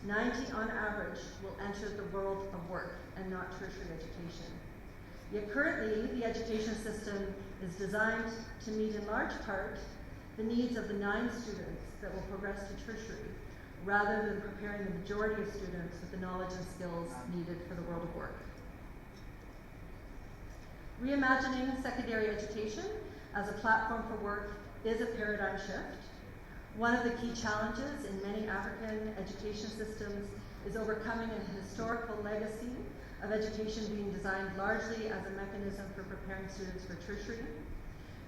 90 on average will enter the world of work and not tertiary education. Yet currently, the education system is designed to meet in large part the needs of the 9 students that will progress to tertiary, rather than preparing the majority of students with the knowledge and skills needed for the world of work. Reimagining secondary education as a platform for work is a paradigm shift. One of the key challenges in many African education systems is overcoming a historical legacy of education being designed largely as a mechanism for preparing students for tertiary.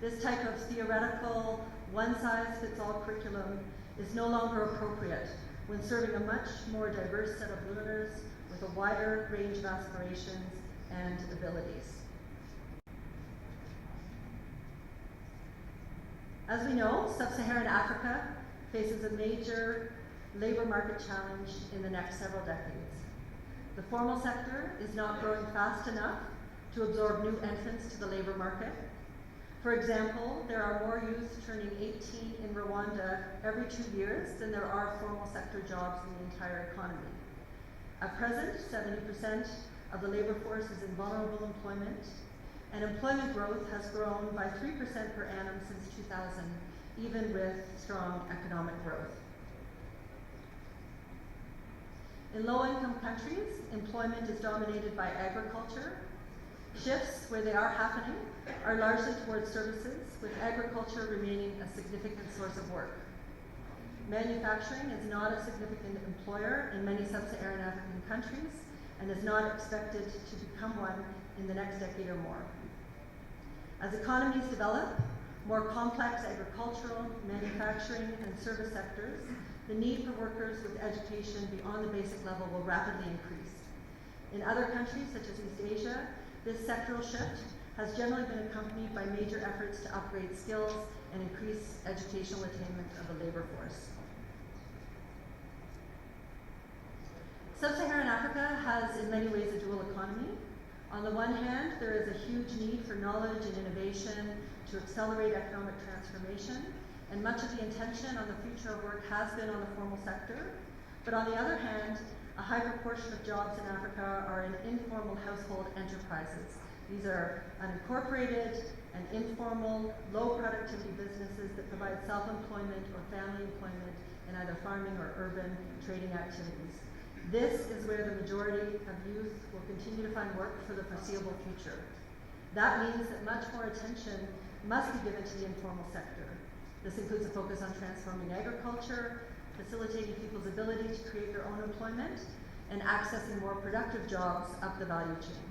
This type of theoretical, one-size-fits-all curriculum is no longer appropriate when serving a much more diverse set of learners with a wider range of aspirations and abilities. As we know, sub-Saharan Africa faces a major labor market challenge in the next several decades. The formal sector is not growing fast enough to absorb new entrants to the labor market. For example, there are more youth turning 18 in Rwanda every 2 years than there are formal sector jobs in the entire economy. At present, 70% of the labor force is in vulnerable employment, and employment growth has grown by 3% per annum since 2000, even with strong economic growth. In low-income countries, employment is dominated by agriculture. Shifts, where they are happening, are largely towards services, with agriculture remaining a significant source of work. Manufacturing is not a significant employer in many sub-Saharan African countries and is not expected to become one in the next decade or more. As economies develop, more complex agricultural, manufacturing, and service sectors, the need for workers with education beyond the basic level will rapidly increase. In other countries, such as East Asia, this sectoral shift has generally been accompanied by major efforts to upgrade skills and increase educational attainment of the labor force. Sub-Saharan Africa has in many ways a dual economy. On the one hand, there is a huge need for knowledge and innovation to accelerate economic transformation, and much of the intention on the future of work has been on the formal sector. But on the other hand, a high proportion of jobs in Africa are in informal household enterprises. These are unincorporated and informal, low productivity businesses that provide self-employment or family employment in either farming or urban trading activities. This is where the majority of youth will continue to find work for the foreseeable future. That means that much more attention must be given to the informal sector. This includes a focus on transforming agriculture, facilitating people's ability to create their own employment, and accessing more productive jobs up the value chain.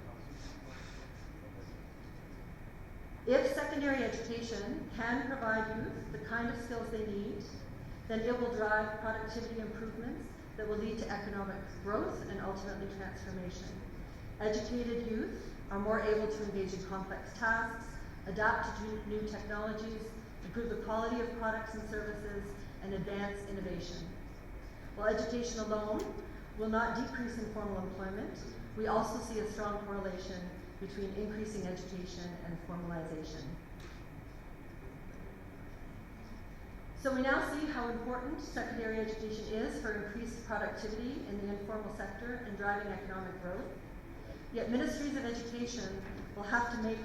If secondary education can provide youth the kind of skills they need, then it will drive productivity improvements that will lead to economic growth and ultimately transformation. Educated youth are more able to engage in complex tasks, adapt to new technologies, improve the quality of products and services, and advance innovation. While education alone will not decrease informal employment, we also see a strong correlation between increasing education and formalization. So we now see how important secondary education is for increased productivity in the informal sector and driving economic growth. Yet ministries of education will have to make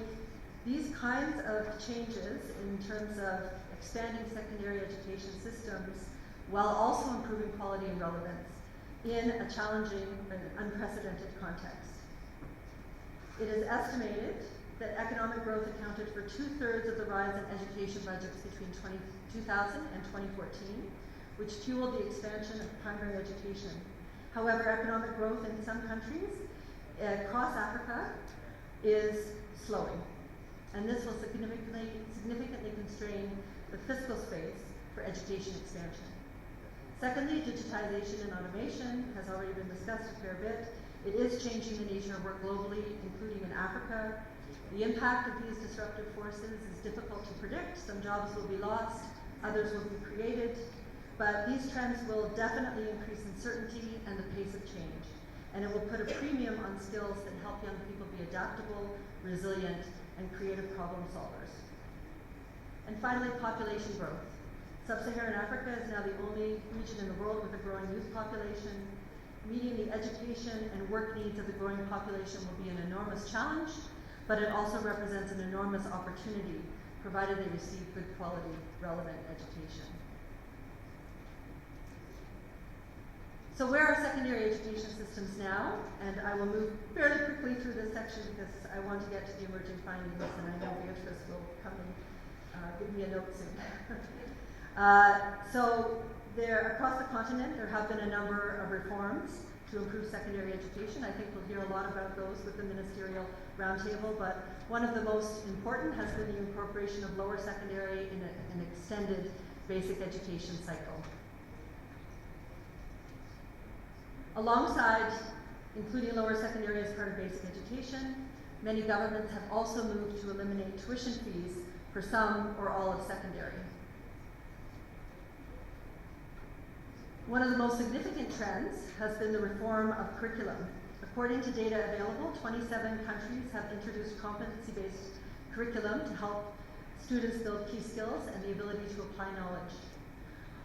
these kinds of changes in terms of expanding secondary education systems while also improving quality and relevance in a challenging and unprecedented context. It is estimated that economic growth accounted for 2/3 of the rise in education budgets between 2000 and 2014, which fueled the expansion of primary education. However, economic growth in some countries across Africa is slowing, and this will significantly constrain the fiscal space for education expansion. Secondly, digitization and automation has already been discussed a fair bit. It is changing the nature of work globally, including in Africa. The impact of these disruptive forces is difficult to predict. Some jobs will be lost, others will be created, but these trends will definitely increase uncertainty and the pace of change. And it will put a premium on skills that help young people be adaptable, resilient, and creative problem solvers. And finally, population growth. Sub-Saharan Africa is now the only region in the world with a growing youth population. meeting the education and work needs of the growing population will be an enormous challenge, but it also represents an enormous opportunity, provided they receive good quality, relevant education. So where are secondary education systems now? And I will move fairly quickly through this section because I want to get to the emerging findings, and I know Beatrice will come and give me a note soon. So across the continent, there have been a number of reforms to improve secondary education. I think we'll hear a lot about those with the ministerial roundtable, but one of the most important has been the incorporation of lower secondary in an extended basic education cycle. Alongside including lower secondary as part of basic education, many governments have also moved to eliminate tuition fees for some or all of secondary. One of the most significant trends has been the reform of curriculum. According to data available, 27 countries have introduced competency-based curriculum to help students build key skills and the ability to apply knowledge.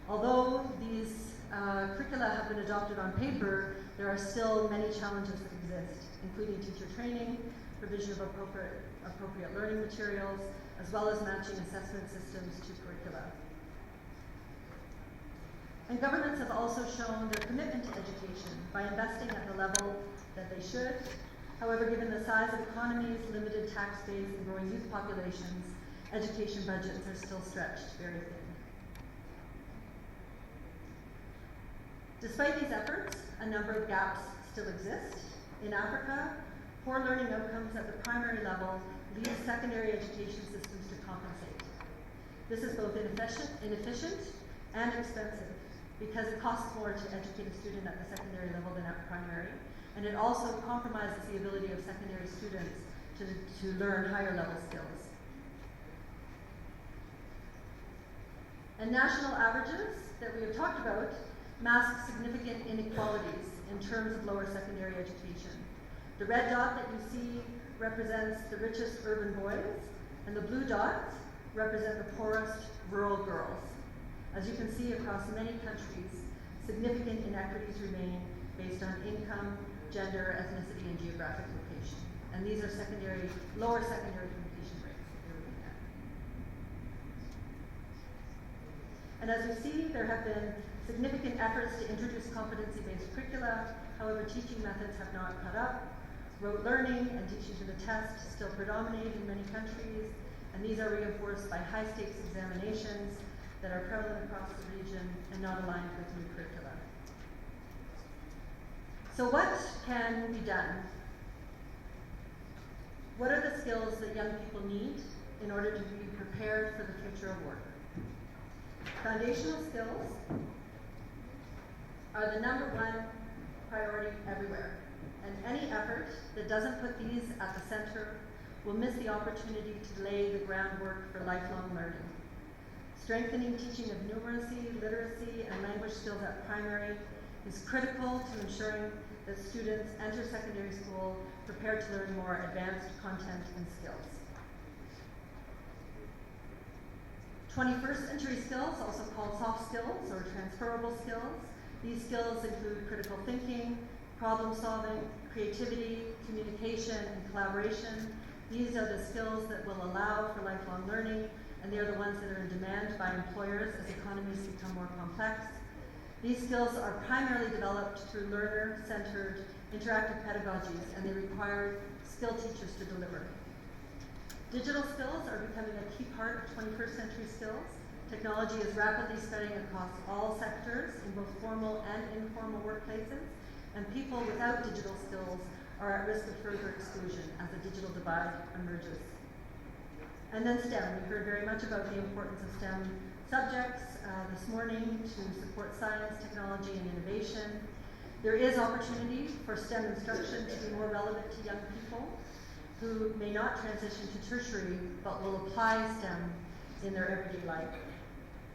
Although these curricula have been adopted on paper, there are still many challenges that exist, including teacher training, provision of appropriate learning materials, as well as matching assessment systems to curricula. And governments have also shown their commitment to education by investing at the level that they should. However, given the size of economies, limited tax base, and growing youth populations, education budgets are still stretched very thin. Despite these efforts, a number of gaps still exist. In Africa, poor learning outcomes at the primary level lead secondary education systems to compensate. This is both inefficient and expensive because it costs more to educate a student at the secondary level than at primary, and it also compromises the ability of secondary students to learn higher level skills. And national averages that we have talked about mask significant inequalities in terms of lower secondary education. The red dot that you see represents the richest urban boys, and the blue dots represent the poorest rural girls. As you can see across many countries, significant inequities remain based on income, gender, ethnicity, and geographic location. And these are lower secondary completion rates that we're looking at. And as we see, there have been significant efforts to introduce competency-based curricula. However, teaching methods have not caught up. Rote learning and teaching to the test still predominate in many countries, and these are reinforced by high-stakes examinations that are prevalent across the region and not aligned with new curricula. So what can be done? What are the skills that young people need in order to be prepared for the future of work? Foundational skills are the number one priority everywhere, and any effort that doesn't put these at the center will miss the opportunity to lay the groundwork for lifelong learning. Strengthening teaching of numeracy, literacy, and language skills at primary is critical to ensuring that students enter secondary school prepared to learn more advanced content and skills. 21st century skills, also called soft skills or transferable skills. These skills include critical thinking, problem solving, creativity, communication, and collaboration. These are the skills that will allow for lifelong learning, and they're the ones that are in demand by employers as economies become more complex. These skills are primarily developed through learner-centered interactive pedagogies, and they require skilled teachers to deliver. Digital skills are becoming a key part of 21st century skills. Technology is rapidly spreading across all sectors in both formal and informal workplaces, and people without digital skills are at risk of further exclusion as the digital divide emerges. And then STEM. We heard very much about the importance of STEM subjects this morning to support science, technology, and innovation. There is opportunity for STEM instruction to be more relevant to young people who may not transition to tertiary but will apply STEM in their everyday life.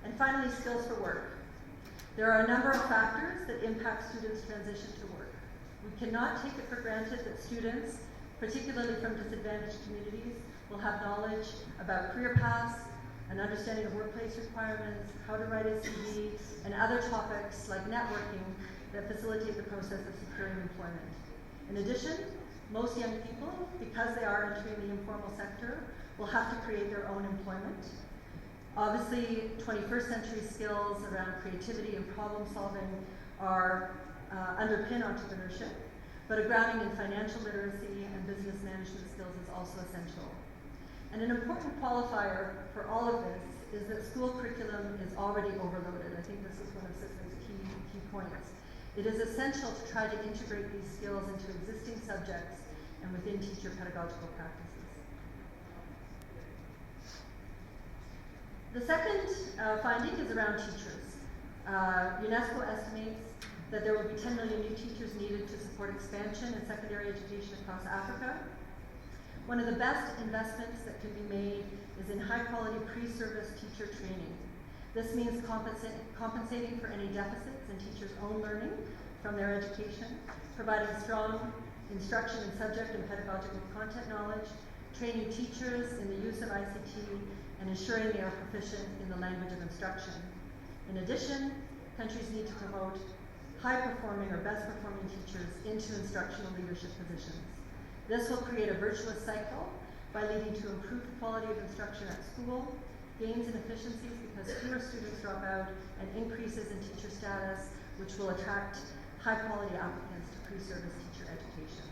And finally, skills for work. There are a number of factors that impact students' transition to work. We cannot take it for granted that students, particularly from disadvantaged communities, will have knowledge about career paths, an understanding of workplace requirements, how to write a CV, and other topics like networking that facilitate the process of securing employment. In addition, most young people, because they are entering the informal sector, will have to create their own employment. Obviously, 21st century skills around creativity and problem solving are underpin entrepreneurship, but a grounding in financial literacy and business management skills is also essential. And an important qualifier for all of this is that school curriculum is already overloaded. I think this is one of Cicely's key points. It is essential to try to integrate these skills into existing subjects and within teacher pedagogical practices. The second finding is around teachers. UNESCO estimates that there will be 10 million new teachers needed to support expansion in secondary education across Africa. One of the best investments that can be made is in high-quality pre-service teacher training. This means compensating for any deficits in teachers' own learning from their education, providing strong instruction in subject and pedagogical content knowledge, training teachers in the use of ICT, and ensuring they are proficient in the language of instruction. In addition, countries need to promote high-performing or best-performing teachers into instructional leadership positions. This will create a virtuous cycle by leading to improved quality of instruction at school, gains in efficiencies because fewer students drop out, and increases in teacher status, which will attract high-quality applicants to pre-service teacher education.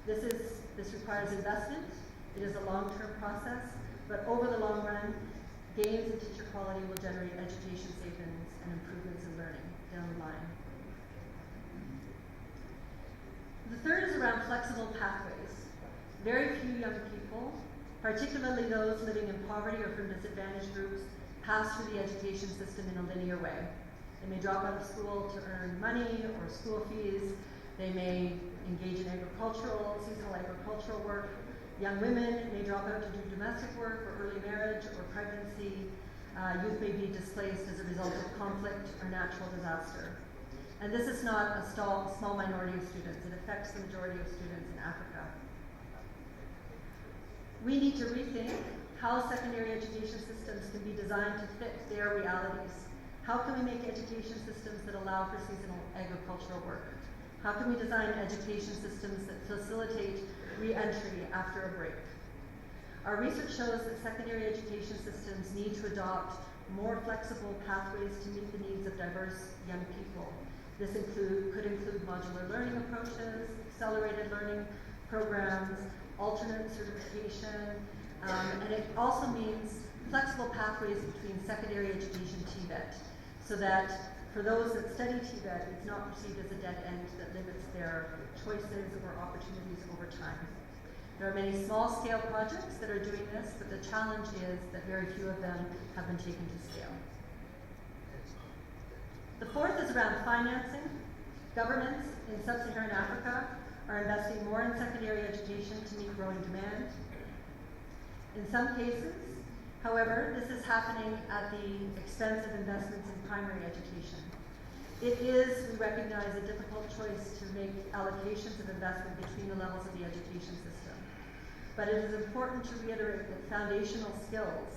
This requires investment. It is a long-term process, but over the long run, gains in teacher quality will generate education savings and improvements in learning down the line. The third is around flexible pathways. Very few young people, particularly those living in poverty or from disadvantaged groups, pass through the education system in a linear way. They may drop out of school to earn money or school fees. They may engage in seasonal agricultural work. Young women may drop out to do domestic work or early marriage or pregnancy. Youth may be displaced as a result of conflict or natural disaster. And this is not a small minority of students. It affects the majority of students in Africa. We need to rethink how secondary education systems can be designed to fit their realities. How can we make education systems that allow for seasonal agricultural work? How can we design education systems that facilitate re-entry after a break? Our research shows that secondary education systems need to adopt more flexible pathways to meet the needs of diverse young people. This could include modular learning approaches, accelerated learning programs, alternate certification, and it also means flexible pathways between secondary education TVET, so that for those that study TVET, it's not perceived as a dead end that limits their choices or opportunities over time. There are many small-scale projects that are doing this, but the challenge is that very few of them have been taken to scale. The fourth is around financing. Governments in sub-Saharan Africa are investing more in secondary education to meet growing demand. In some cases, however, this is happening at the expense of investments in primary education. It is, we recognize, a difficult choice to make allocations of investment between the levels of the education system. But it is important to reiterate that foundational skills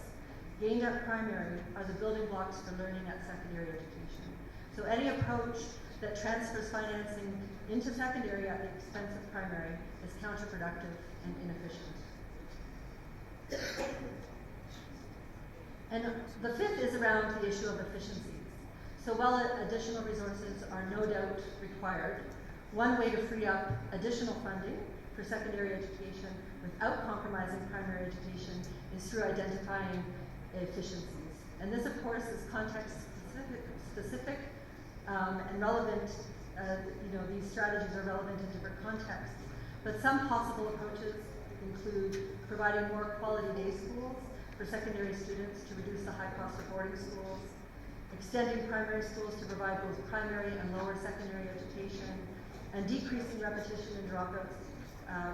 gained at primary are the building blocks for learning at secondary education. So any approach that transfers financing into secondary at the expense of primary is counterproductive and inefficient. And the fifth is around the issue of efficiencies. So while additional resources are no doubt required, one way to free up additional funding for secondary education without compromising primary education is through identifying efficiencies. And this, of course, is context-specific and relevant. These strategies are relevant in different contexts. But some possible approaches include providing more quality day schools for secondary students to reduce the high cost of boarding schools, extending primary schools to provide both primary and lower secondary education, and decreasing repetition and dropout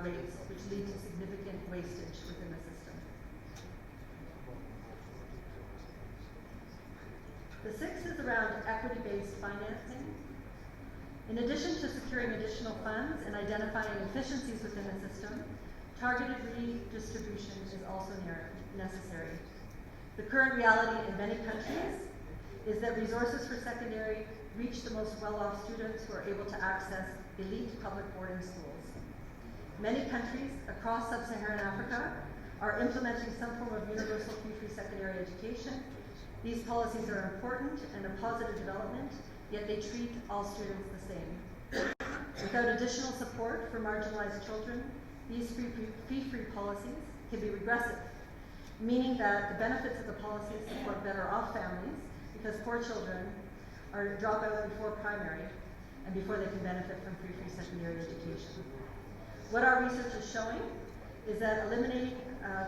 rates, which lead to significant wastage within the system. The sixth is around equity-based financing. In addition to securing additional funds and identifying efficiencies within the system, targeted redistribution is also necessary. The current reality in many countries is that resources for secondary reach the most well-off students who are able to access elite public boarding schools. Many countries across sub-Saharan Africa are implementing some form of universal fee-free secondary education. These policies are important and a positive development, yet they treat all students the same. Without additional support for marginalized children, these fee-free policies can be regressive, meaning that the benefits of the policies support better off families because poor children are drop out before primary and before they can benefit from free secondary education. What our research is showing is that eliminating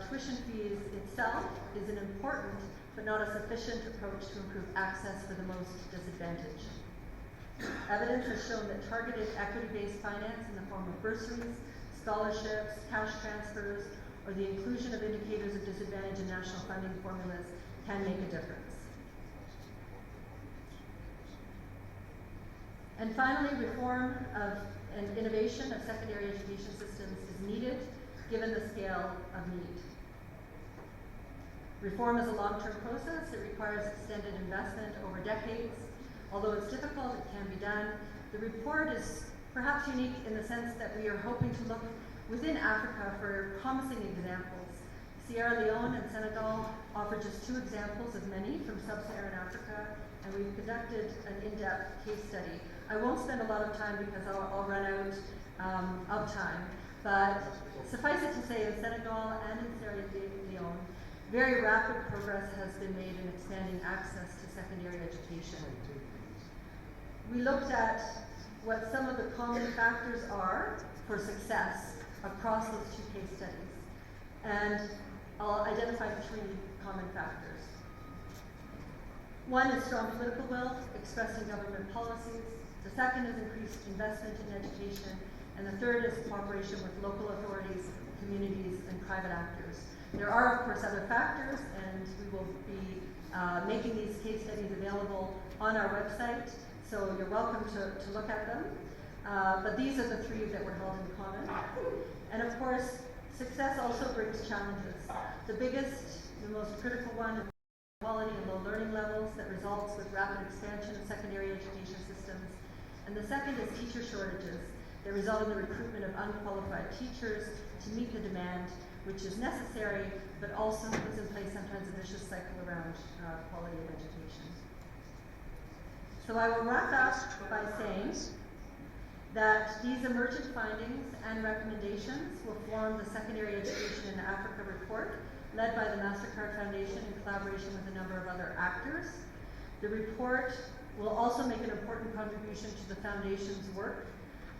tuition fees itself is an important but not a sufficient approach to improve access for the most disadvantaged. Evidence has shown that targeted equity-based finance in the form of bursaries, scholarships, cash transfers, or the inclusion of indicators of disadvantage in national funding formulas can make a difference. And finally, reform of and innovation of secondary education systems is needed given the scale of need. Reform is a long-term process. It requires extended investment over decades. Although it's difficult, it can be done. The report is perhaps unique in the sense that we are hoping to look within Africa for promising examples. Sierra Leone and Senegal offer just 2 examples of many from sub-Saharan Africa, and we've conducted an in-depth case study. I won't spend a lot of time because I'll run out of time, but suffice it to say in Senegal and in Sierra Leone, very rapid progress has been made in expanding access to secondary education. We looked at what some of the common factors are for success across those 2 case studies, and I'll identify 3 common factors. One is strong political will expressed in government policies. The second is increased investment in education, and the third is cooperation with local authorities, communities, and private actors. There are, of course, other factors, and we will be making these case studies available on our website, so you're welcome to look at them. But these are the 3 that were held in common. And of course, success also brings challenges. The biggest, the most critical one is quality and low learning levels that results with rapid expansion of secondary education systems. And the second is teacher shortages that result in the recruitment of unqualified teachers to meet the demand, which is necessary, but also puts in place sometimes a vicious cycle around quality of education. So I will wrap up by saying that these emergent findings and recommendations will form the Secondary Education in Africa report, led by the MasterCard Foundation in collaboration with a number of other actors. The report will also make an important contribution to the Foundation's work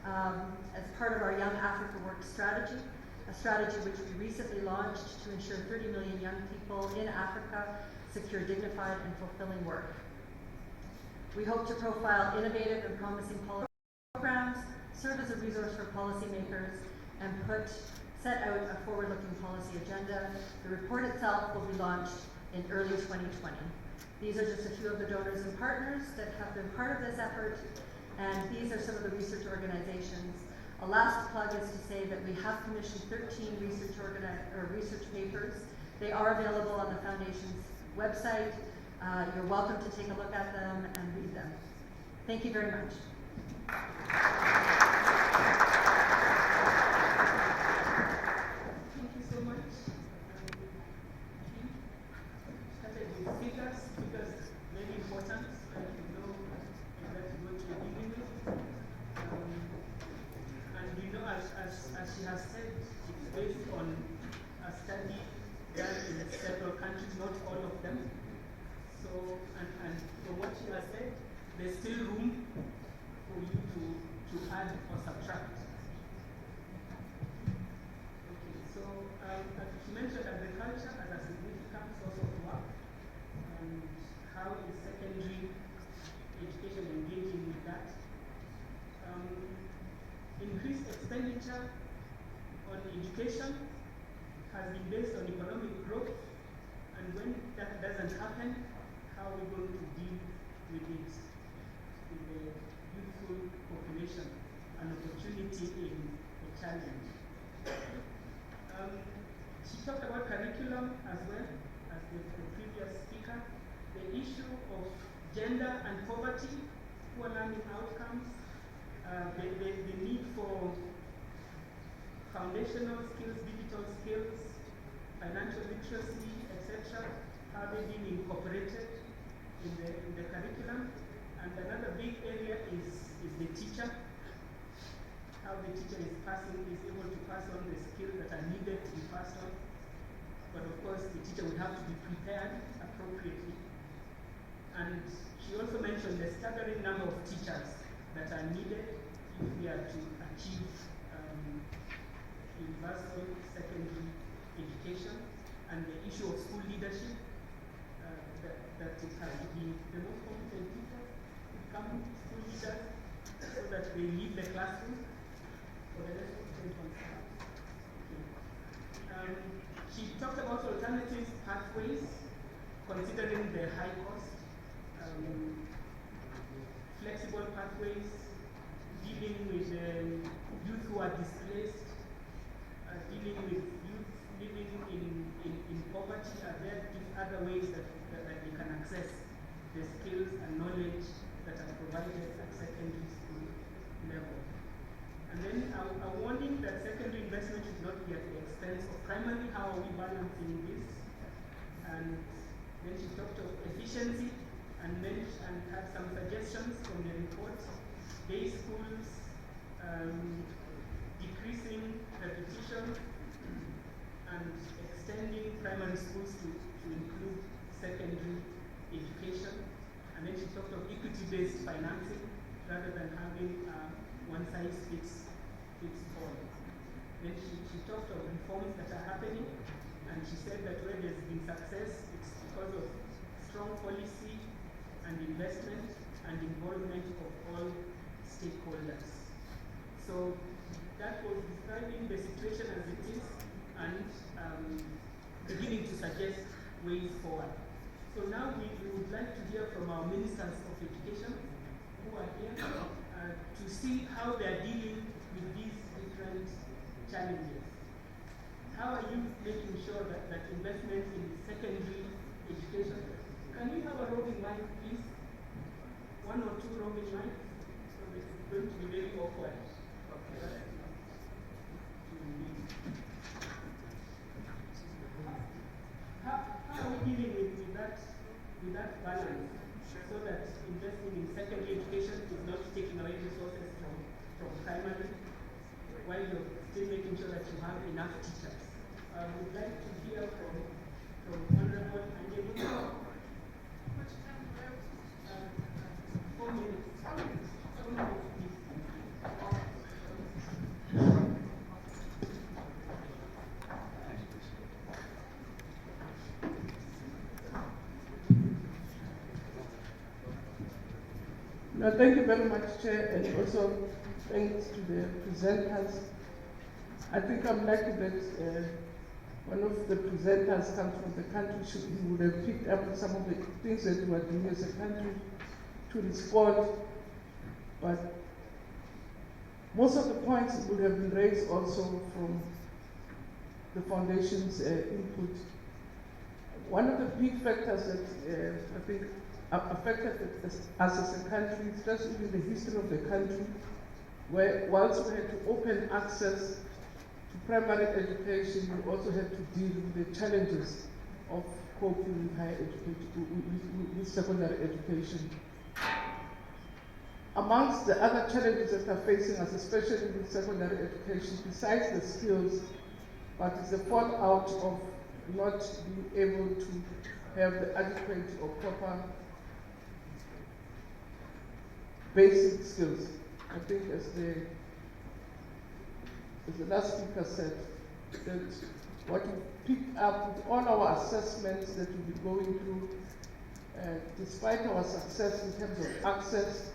as part of our Young Africa Work strategy, a strategy which we recently launched to ensure 30 million young people in Africa secure dignified and fulfilling work. We hope to profile innovative and promising policy programs, serve as a resource for policymakers, and set out a forward-looking policy agenda. The report itself will be launched in early 2020. These are just a few of the donors and partners that have been part of this effort, and these are some of the research organizations. A last plug is to say that we have commissioned 13 research papers. They are available on the Foundation's website. You're welcome to take a look at them and read them. Thank you very much. Thank you so much. Started with figures very important, and you know exactly what you're dealing with. And you know, as she has said, it's based on a study done in several countries, not all of them. So, and from what she has said, there's still room for you to add or subtract. Okay, so she mentioned agriculture as a significant source of work, and how is secondary education engaging with that? Increased expenditure on education has been based on economic growth, and when that doesn't happen, how are we going to deal with it, with the youthful population? An opportunity in a challenge. She talked about curriculum as well as the previous speaker. The issue of gender and poverty poor learning outcomes, the need for foundational skills, digital skills, financial literacy, etc. How they're being incorporated in the curriculum. And another big area is the teacher. How the teacher is able to pass on the skills that are needed to be passed on. But of course, the teacher would have to be prepared appropriately. And she also mentioned the staggering number of teachers that are needed if we are to achieve universal secondary education, and the issue of school leadership, that it has to be the most competent teachers to become school leaders so that they lead the classroom for the rest of the 21st century. She talked about alternative pathways, considering the high cost, flexible pathways, dealing with youth who are displaced, dealing with youth living in poverty. Are there other ways that they can access the skills and knowledge that are provided at secondary school level? And then a warning that secondary investment should not be at the expense of primary. How are we balancing this? And then she talked of efficiency and had some suggestions from the report. Day schools, decreasing repetition, and extending primary schools to include secondary education. And then she talked of equity-based financing rather than having one-size-fits-all. Then she talked of reforms that are happening, and she said that where there's been success, it's because of strong policy and investment and involvement of all stakeholders. So that was describing the situation as it is and beginning to suggest ways forward. So now we would like to hear from our ministers of education who are here to see how they are dealing with these different challenges. How are you making sure that investment in secondary education? Can we have a roving mic, please? One or two roving mics? So it's going to be very awkward. Okay. How are we dealing with that balance so that investing in secondary education is not taking away resources from primary, while you're still making sure that you have enough teachers? I would like to hear from Honorable Anjeli. 4 minutes. 4 minutes, please. No, thank you very much, Chair, and also thanks to the presenters. I think I'm lucky that one of the presenters comes from the country. He would have picked up some of the things that we are doing as a country to respond, but most of the points would have been raised also from the foundation's input. One of the big factors that I think affected us as a country, especially in the history of the country, where whilst we had to open access to primary education, we also had to deal with the challenges of coping with higher education, with secondary education. Amongst the other challenges that are facing us, especially with secondary education, besides the skills, but it's the fallout of not being able to have the adequate or proper basic skills. I think as the last speaker said, that what we picked up with all our assessments that we'll be going through, despite our success in terms of access,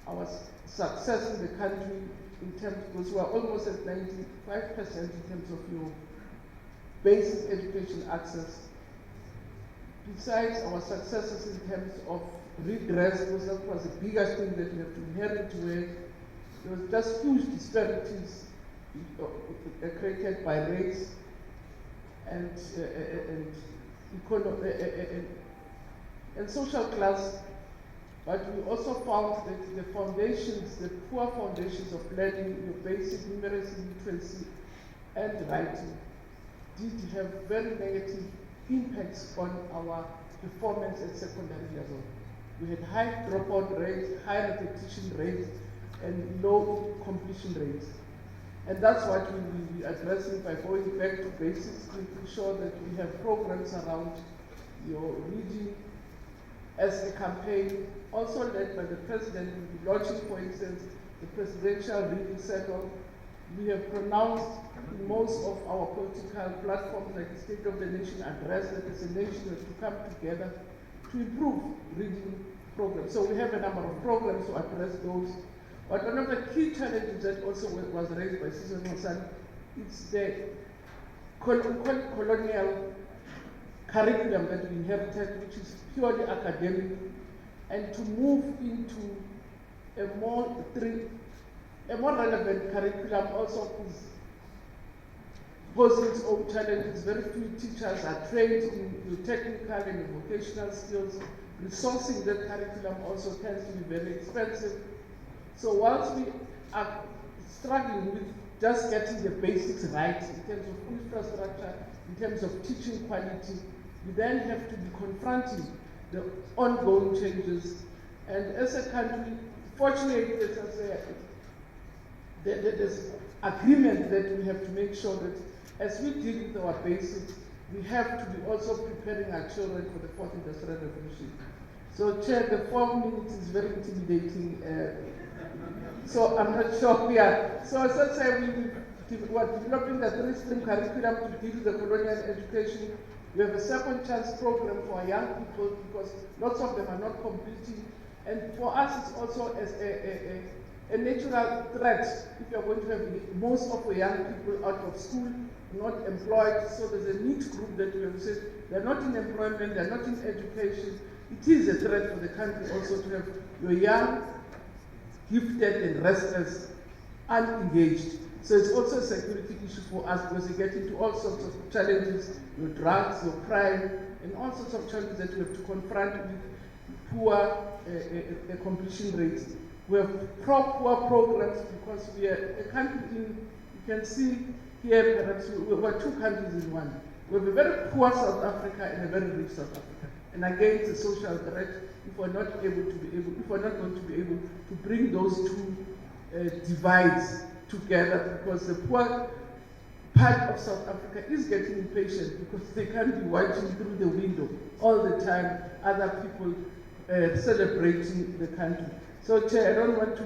our success in the country in terms, because we are almost at 95% in terms of your basic education access. Besides our successes in terms of redress, because that was the biggest thing that we have to inherit, where there was just huge disparities created by race and social class But we also found that the foundations, the poor foundations of learning, your basic numeracy, literacy, and writing, did have very negative impacts on our performance at secondary level. We had high dropout rates, high repetition rates, and low completion rates. And that's what we are addressing by going back to basics, making sure that we have programs around your reading as a campaign, also led by the President. We'll be launching, for instance, the Presidential Reading Circle. We have pronounced in most of our political platforms, like the State of the Nation address, that as a nation we have to come together to improve reading programs. So we have a number of programs to address those. But one of the key challenges that also was raised by Susan Hassan, it's the colonial curriculum that we inherited, which is purely academic, and to move into a more relevant curriculum also poses its own challenges. Very few teachers are trained in the technical and vocational skills. Resourcing that curriculum also tends to be very expensive. So whilst we are struggling with just getting the basics right in terms of infrastructure, in terms of teaching quality, we then have to be confronting the ongoing changes. And as a country, fortunately, there's agreement that we have to make sure that as we deal with our basics, we have to be also preparing our children for the 4th Industrial Revolution. So, Chair, the 4 minutes is very intimidating. So I'm not sure we are. So as I say, we are developing the 3-stream curriculum to deal with the colonial education. We have a second chance program for our young people because lots of them are not completing. And for us, it's also as a natural threat if you're going to have most of the young people out of school, not employed. So there's a niche group that we have said they're not in employment, they're not in education. It is a threat for the country also to have your young, gifted and restless, unengaged. So it's also a security issue for us because you get into all sorts of challenges, your drugs, your crime, and all sorts of challenges that we have to confront with poor completion rates. We have poor programs because we are a country you can see here perhaps we're 2 countries in one. We have a very poor South Africa and a very rich South Africa. And again, it's a social threat if we're not going to be able to bring those 2 divides together, because the poor part of South Africa is getting impatient because they can't be watching through the window all the time other people celebrating the country. So, Chair, I don't want to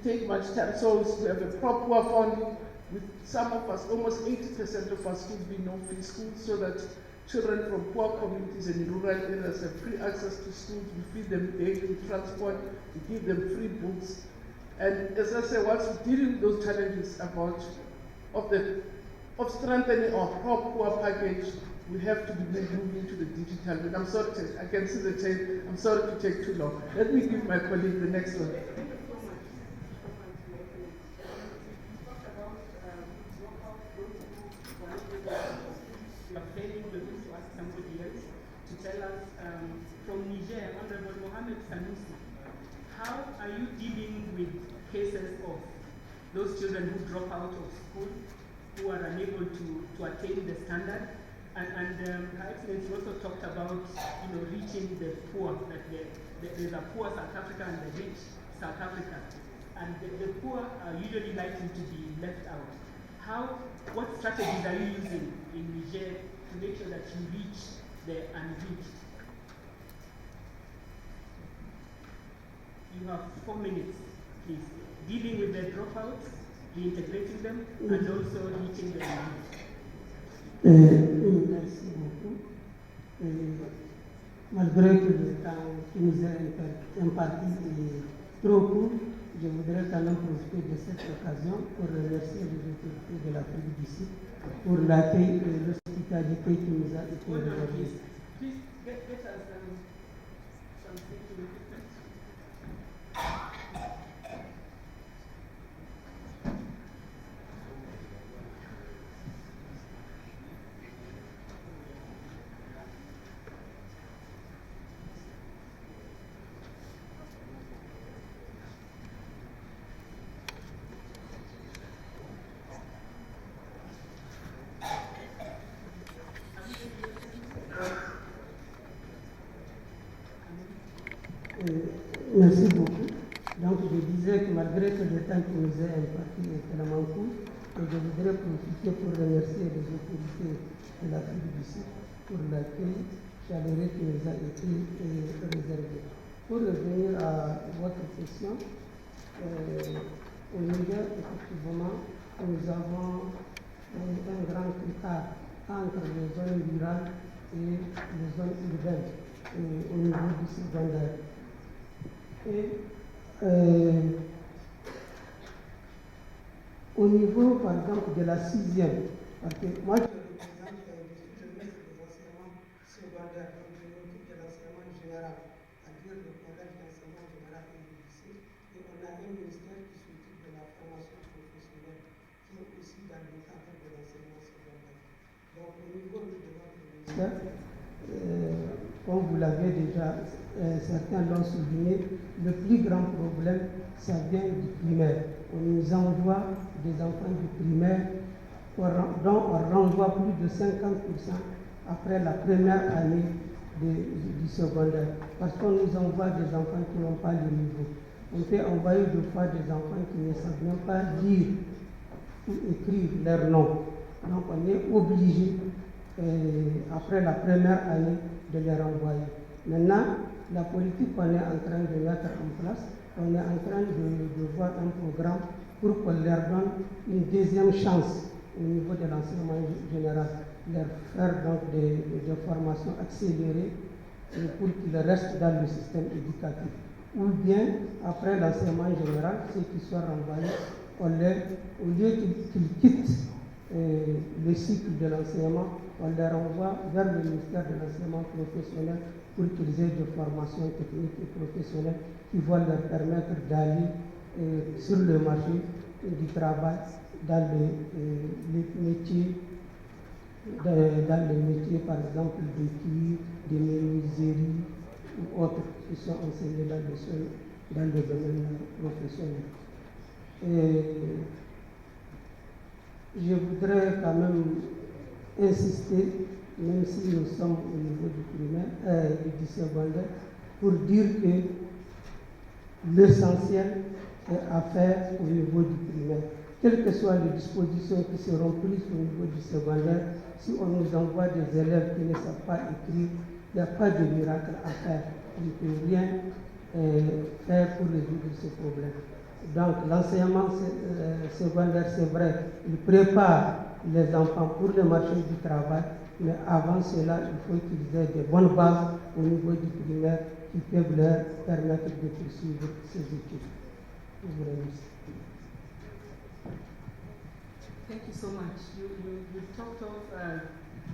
take much time. So we have a proper funding with some of us, almost 80% of our schools being no-fee schools, so that children from poor communities and rural areas have free access to schools. We feed them daily transport, we give them free books. And as I say, once we deal with those challenges of strengthening our poor package, we have to be moving into the digital. And I'm sorry, I can see the chain. I'm sorry to take too long. Let me give my colleague the next one. Tell us from Niger, Honorable Mohamed Sanusi, how are you dealing with cases of those children who drop out of school, who are unable to attain the standard? And Her Excellency also talked about reaching the poor, that there's a poor South Africa and the rich South Africa. And the poor are usually likely to be left out. What strategies are you using in Niger to make sure that you reach the unreached? You have 4 minutes, please. Dealing with the dropouts, reintegrating them, and also reaching the unreached. Merci beaucoup. Malgré que le temps qui nous est imparti est trop court, je voudrais quand même profiter de cette occasion pour remercier les autorités de l'Afrique du Sud pour l'accueil et l'hospitalité qui nous a été réservée. Please get us something to reflect. que malgré que le temps qui nous est imparti est tellement court, je voudrais profiter pour remercier les autorités de l'Afrique du Sud pour l'accueil chaleureux qui nous a été réservé. Pour revenir à votre question, au Niger, effectivement, nous avons un grand écart entre les zones rurales et les zones urbaines au niveau du secondaire. Et au niveau, par exemple, de la 6e, parce que moi je représente le ministre des enseignements secondaires, donc je m'occupe de l'enseignement général, c'est-à-dire le collège d'enseignement général et le lycée, et on a un ministère qui s'occupe de la formation professionnelle, qui est aussi dans le cadre de l'enseignement secondaire. Donc au niveau de notre ministère, comme vous l'avez déjà, certains l'ont souligné, le plus grand problème, ça vient du primaire. On nous envoie des enfants du primaire dont on renvoie plus de 50% après la première année du secondaire. Parce qu'on nous envoie des enfants qui n'ont pas le niveau. On peut envoyer des fois des enfants qui ne savent même pas lire ou écrire leur nom. Donc on est obligé, après la première année, de les renvoyer. Maintenant, la politique qu'on est en train de mettre en place, on est en train de voir un programme pour qu'on leur donne une deuxième chance au niveau de l'enseignement général, leur faire donc des formations accélérées pour qu'ils restent dans le système éducatif. Ou bien, après l'enseignement général, ceux qui soient renvoyés, au lieu qu'ils quittent le cycle de l'enseignement, on les renvoie vers le ministère de l'enseignement professionnel pour qu'ils aient des formations techniques et professionnelles qui vont leur permettre d'aller sur le marché du travail dans les métiers, par exemple de cuir, de menuiserie ou autres qui sont enseignés dans le domaine professionnel. Et je voudrais quand même insister, même si nous sommes au niveau du primaire et du secondaire, pour dire que l'essentiel est à faire au niveau du primaire. Quelles que soient les dispositions qui seront prises au niveau du secondaire, si on nous envoie des élèves qui ne savent pas écrire, il n'y a pas de miracle à faire. On ne peut rien faire pour résoudre ce problème. Donc l'enseignement secondaire, c'est vrai, il prépare les enfants pour le marché du travail, mais avant cela, il faut qu'ils aient des bonnes bases au niveau du primaire qui peuvent leur permettre de poursuivre ces études. Je vous remercie. Thank you so much. You talked of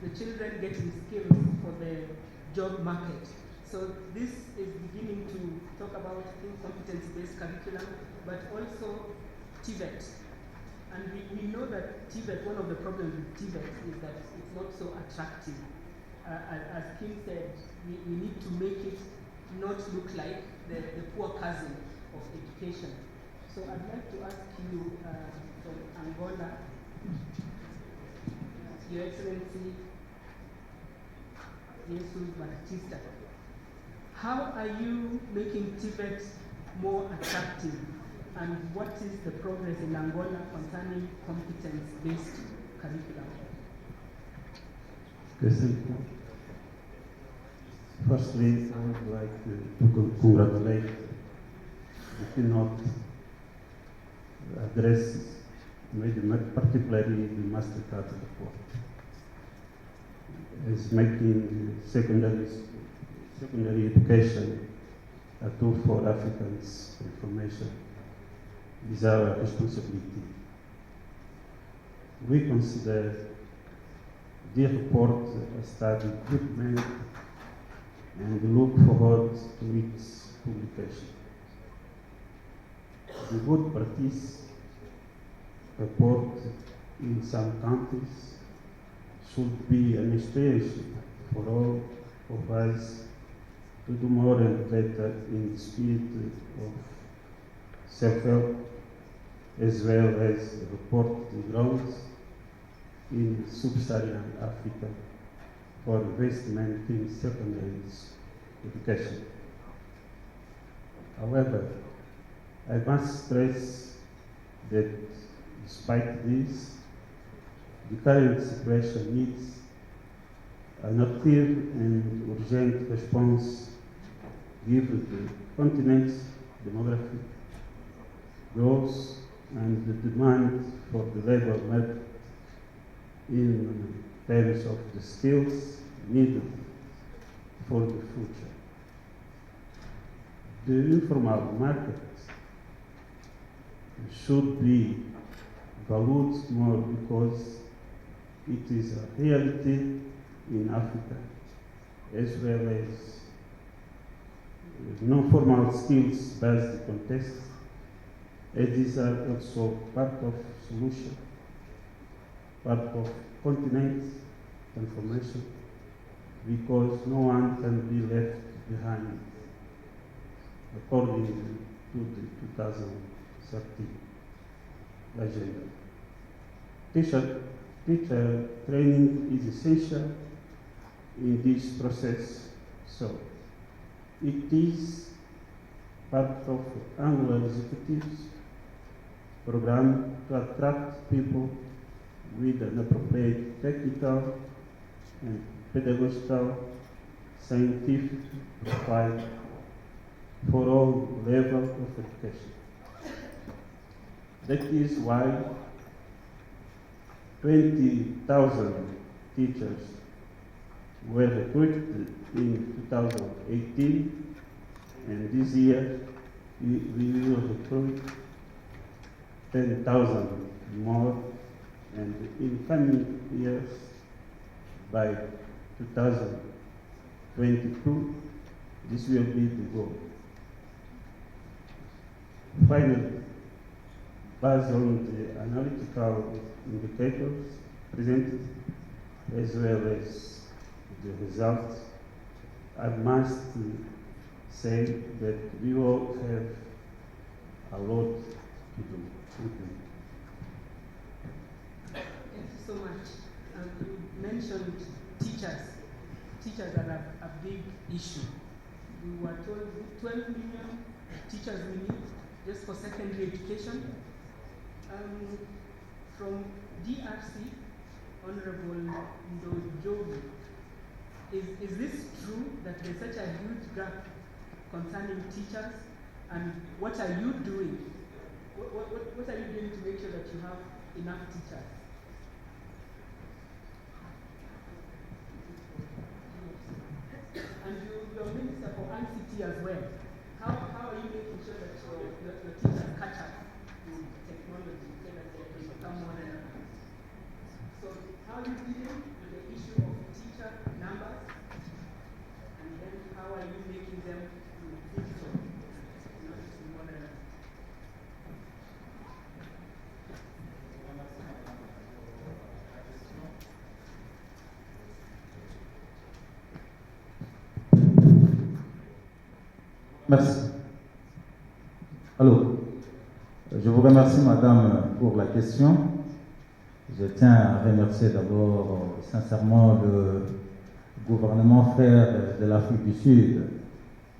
the children getting skills for the job market. So this is beginning to talk about competence-based curriculum, but also TVET. And we know that TVET, one of the problems with TVET is that it's not so attractive. As Kim said, we need to make it not look like the poor cousin of education. So I'd like to ask you from Angola, Your Excellency Jesus Batista, how are you making TVET more attractive? And what is the progress in Angola concerning competence-based curriculum? Yes, thank you. Firstly, I would like to congratulate the keynote addresses, particularly the MasterCard report, is making secondary education a tool for Africans' information. Is our responsibility. We consider the report a study good made and look forward to its publication. The good practice report in some countries should be an inspiration for all of us to do more and better in the spirit of self-help, as well as report the grounds in sub-Saharan Africa for investment in secondary education. However, I must stress that despite this, the current situation needs an active and urgent response given the continent's demographic growth and the demand for the labor market in terms of the skills needed for the future. The informal market should be valued more because it is a reality in Africa, as well as non-formal skills-based contests, and these are also part of solution, part of continent transformation, because no one can be left behind, according to the 2030 agenda. Teacher training is essential in this process, so it is part of Angular Executive's program to attract people with an appropriate technical and pedagogical scientific profile for all levels of education. That is why 20,000 teachers were recruited in 2018, and this year we will recruit 10,000 more, and in coming years, by 2022, this will be the goal. Finally, based on the analytical indicators presented, as well as the results, I must say that we all have a lot to do. Thank you. Thank you so much. You mentioned teachers. Teachers are a big issue. We were told 12 million teachers we need just for secondary education. From DRC, Honorable Ndojovi, is this true that there's such a huge gap concerning teachers? And what are you doing? What are you doing to make sure that you have enough teachers? And you're Minister for ICT as well. How are you making sure that your teachers catch up to technology so that they can become more relevant? So how are you dealing with the issue of teacher numbers? And then how are you making them digital in order to be more relevant? Merci. Alors, je vous remercie, madame, pour la question. Je tiens à remercier d'abord sincèrement le gouvernement frère de l'Afrique du Sud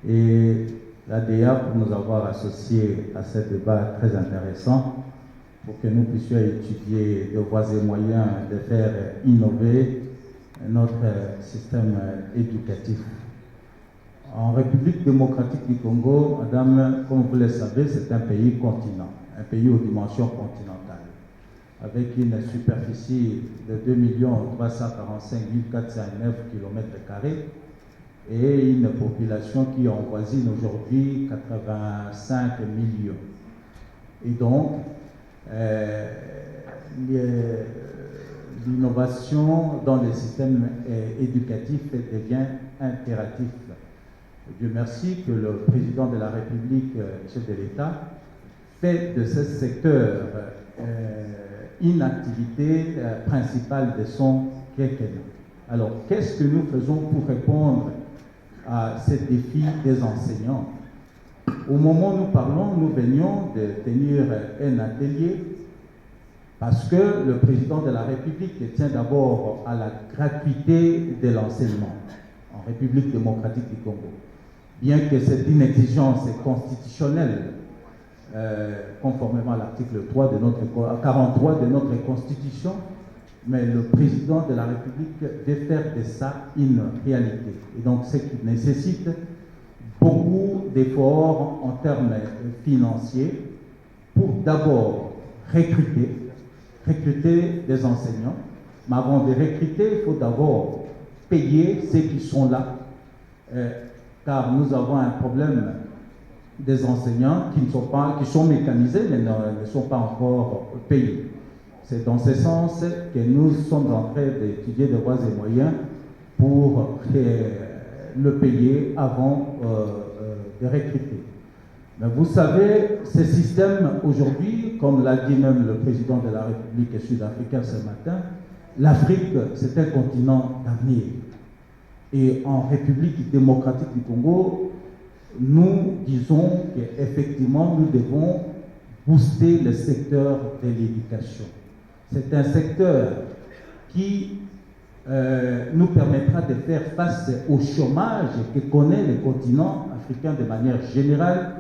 et l'ADEA pour nous avoir associés à ce débat très intéressant pour que nous puissions étudier de voies et moyens de faire innover notre système éducatif. En République démocratique du Congo, madame, comme vous le savez, c'est un pays continent, un pays aux dimensions continentales, avec une superficie de 2 345 409 km² et une population qui avoisine aujourd'hui 85 millions. Et donc, l'innovation dans le système éducatif devient impératif. Dieu merci que le président de la République, chef de l'État, fait de ce secteur une activité principale de son quinquennat. Alors, qu'est-ce que nous faisons pour répondre à ce défi des enseignants? Au moment où nous parlons, nous venions de tenir un atelier parce que le président de la République tient d'abord à la gratuité de l'enseignement en République démocratique du Congo. Bien que c'est une exigence constitutionnelle conformément à l'article 43 de notre Constitution, mais le président de la République veut faire de ça une réalité. Et donc, ce qui nécessite beaucoup d'efforts en termes financiers pour d'abord recruter des enseignants. Mais avant de recruter, il faut d'abord payer ceux qui sont là, car nous avons un problème des enseignants qui sont mécanisés mais ne sont pas encore payés. C'est dans ce sens que nous sommes en train d'étudier des voies et moyens pour le payer avant de recruter. Mais vous savez, ce système aujourd'hui, comme l'a dit même le président de la République sud-africaine ce matin, l'Afrique, c'est un continent d'avenir. Et en République démocratique du Congo, nous disons qu'effectivement, nous devons booster le secteur de l'éducation. C'est un secteur qui nous permettra de faire face au chômage que connaît le continent africain de manière générale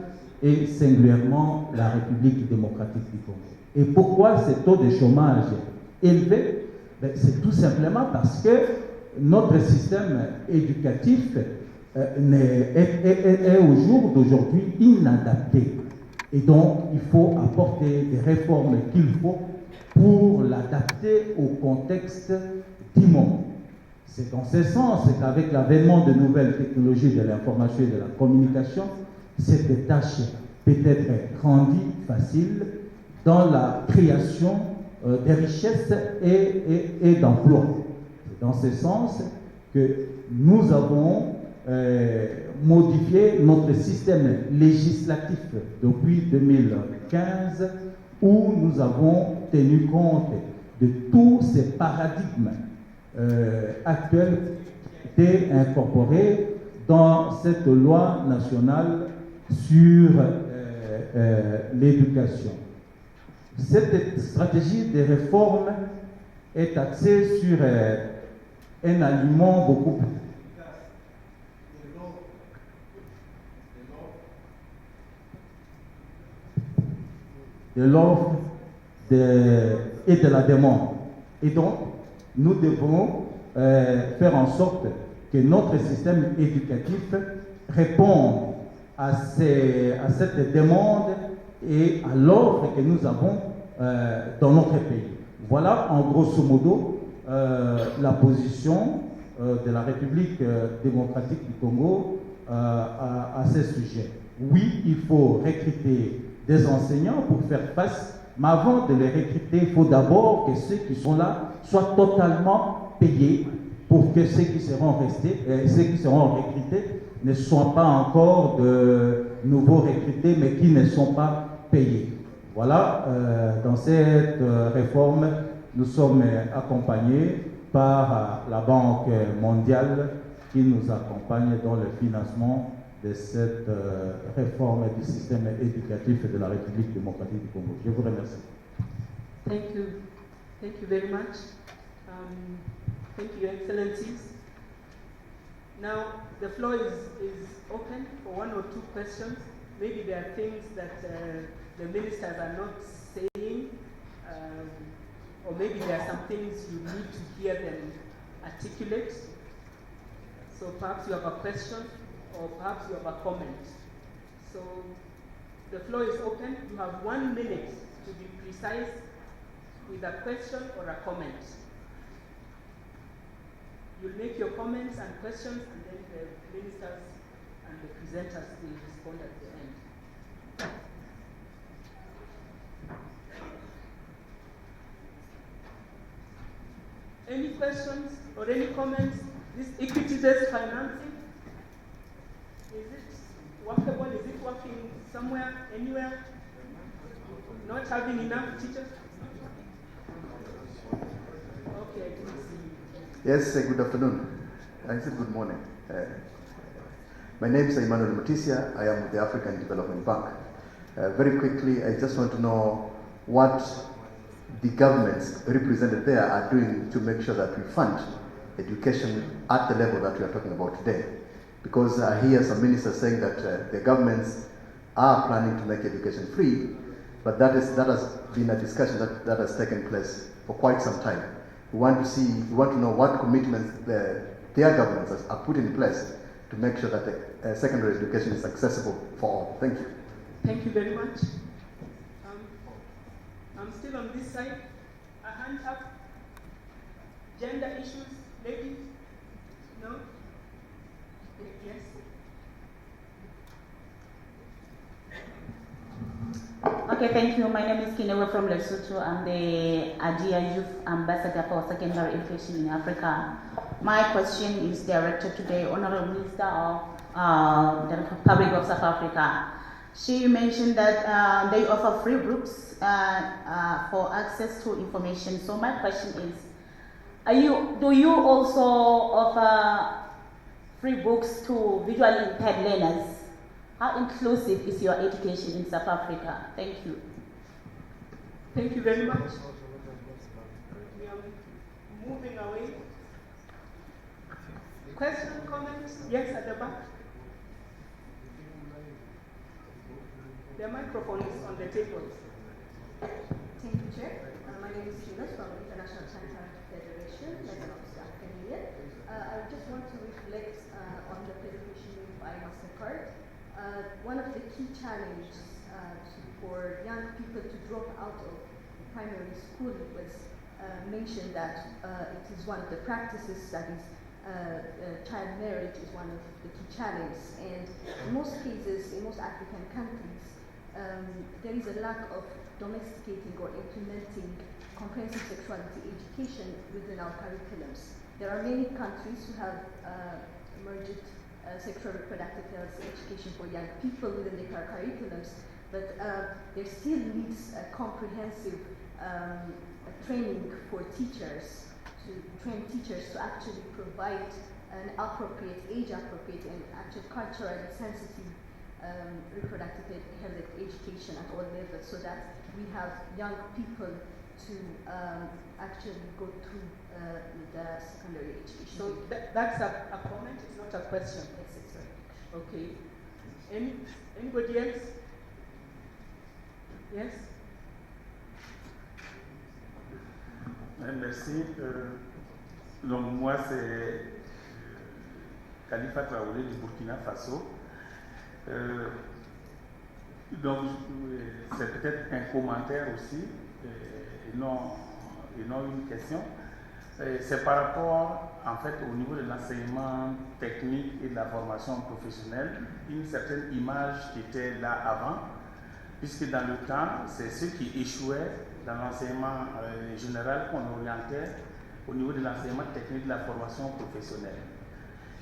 et singulièrement la République démocratique du Congo. Et pourquoi ce taux de chômage élevé? C'est tout simplement parce que notre système éducatif est au jour d'aujourd'hui inadapté. Et donc, il faut apporter des réformes qu'il faut pour l'adapter au contexte du monde. C'est dans ce sens qu'avec l'avènement de nouvelles technologies de l'information et de la communication, cette tâche peut être rendue facile dans la création de richesses et d'emplois. C'est dans ce sens que nous avons modifié notre système législatif depuis 2015 où nous avons tenu compte de tous ces paradigmes actuels qui étaient incorporés dans cette loi nationale sur l'éducation. Cette stratégie de réforme est axée sur un aliment beaucoup plus de l'offre et de la demande. Et donc, nous devons faire en sorte que notre système éducatif réponde à cette demande et à l'offre que nous avons dans notre pays. Voilà, en grosso modo, la position de la République démocratique du Congo à ce sujet. Oui, il faut recruter des enseignants pour faire face, mais avant de les recruter, il faut d'abord que ceux qui sont là soient totalement payés pour que ceux qui seront recrutés ne soient pas encore de nouveaux recrutés, mais qui ne sont pas payés. Voilà, dans cette réforme, nous sommes accompagnés par la Banque mondiale qui nous accompagne dans le financement de cette réforme du système éducatif de la République démocratique du Congo. Je vous remercie. Thank you. Thank you very much. Thank you, Excellencies. Now, the floor is open for one or two questions. Maybe there are things that the ministers are not saying, or maybe there are some things you need to hear them articulate. So perhaps you have a question, or perhaps you have a comment. So the floor is open. You have 1 minute to be precise with a question or a comment. You'll make your comments and questions, and then the ministers and the presenters will respond at the end. Any questions or any comments? This equity-based financing, is it workable? Is it working somewhere, anywhere? Not having enough teachers? Okay, please. Yes, good afternoon. I said good morning. My name is Emmanuel Mutisia. I am with the African Development Bank. Very quickly, I just want to know what the governments represented there are doing to make sure that we fund education at the level that we are talking about today. Because I hear some ministers saying that the governments are planning to make education free, but that has been a discussion that has taken place for quite some time. We want to know what commitments their governments have put in place to make sure that secondary education is accessible for all. Thank you. Thank you very much. I'm still on this side. A hand up. Gender issues, ladies? No? Yes? Okay, thank you. My name is Kinewe from Lesotho. I'm the ADEA Youth Ambassador for Secondary Education in Africa. My question is directed to the Honorable Minister of the Republic of South Africa. She mentioned that they offer free books for access to information. So my question is, do you also offer free books to visually impaired learners? How inclusive is your education in South Africa? Thank you. Thank you very much. We are moving away. Question, comments? Yes, at the back. The microphone is on the table. Thank you, Chair. My name is Gina from the International Chinese Federation, Lebanon of the African Union. I just want to reflect on the presentation made by MasterCard. One of the key challenges for young people to drop out of primary school was mentioned that it is one of the practices that is child marriage is one of the key challenges. And in most cases, in most African countries, there is a lack of domesticating or implementing comprehensive sexuality education within our curriculums. There are many countries who have merged sexual reproductive health education for young people within their curriculums, but there still needs a comprehensive training for teachers, to train teachers to actually provide an appropriate, age-appropriate and actually culturally sensitive reproductive health education at all levels, so that we have young people to actually go through the secondary education. So that's a comment, it's not a question. Yes, it's right. Okay. Anybody else? Yes? Merci. Donc moi c'est Khalifa Traoré du Burkina Faso. Donc c'est peut-être un commentaire aussi et non une question. C'est par rapport en fait au niveau de l'enseignement technique et de la formation professionnelle, une certaine image qui était là avant, puisque dans le temps c'est ceux qui échouaient dans l'enseignement général qu'on orientait au niveau de l'enseignement technique de la formation professionnelle.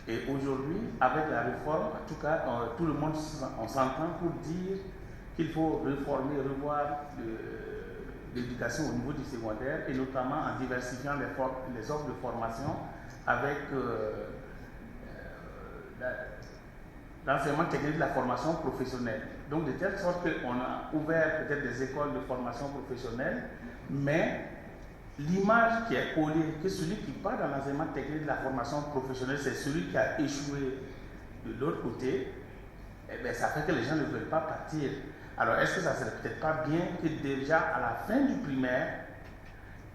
Et aujourd'hui, avec la réforme, en tout cas, tout le monde on s'entend pour dire qu'il faut réformer, revoir l'éducation au niveau du secondaire et notamment en diversifiant les offres de formation avec l'enseignement technique de la formation professionnelle. Donc de telle sorte qu'on a ouvert peut-être des écoles de formation professionnelle, mais l'image qui est collée, que celui qui part dans l'enseignement technique de la formation professionnelle, c'est celui qui a échoué de l'autre côté, eh bien, ça fait que les gens ne veulent pas partir. Alors, est-ce que ça ne serait peut-être pas bien que déjà à la fin du primaire,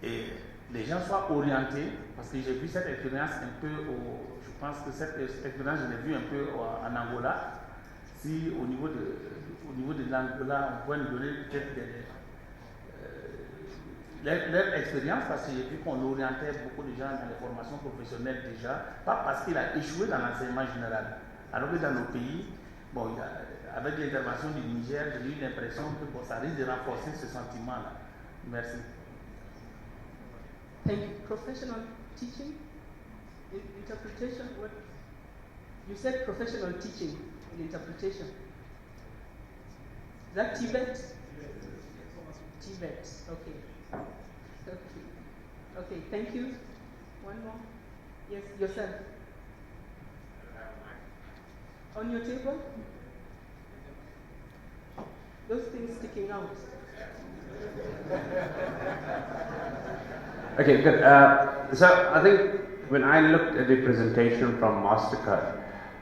les gens soient orientés, parce que j'ai vu cette expérience un peu, je pense que cette expérience, je l'ai vue un peu en Angola. Si au niveau de l'Angola, on pourrait nous donner peut-être leur expérience, parce que j'ai vu qu'on orientait beaucoup de gens dans les formations professionnelles déjà, pas parce qu'il a échoué dans l'enseignement général. Alors que dans nos pays, bon, avec l'intervention du Niger, j'ai eu l'impression que bon, ça risque de renforcer ce sentiment-là. Merci. Thank you. Professional teaching, interpretation. What you said? Professional teaching and interpretation. Is that Tibet? Tibet. Okay. Okay. Thank you. One more. Yes, yourself. On your table. Those things sticking out. Okay, good. So I think when I looked at the presentation from MasterCard,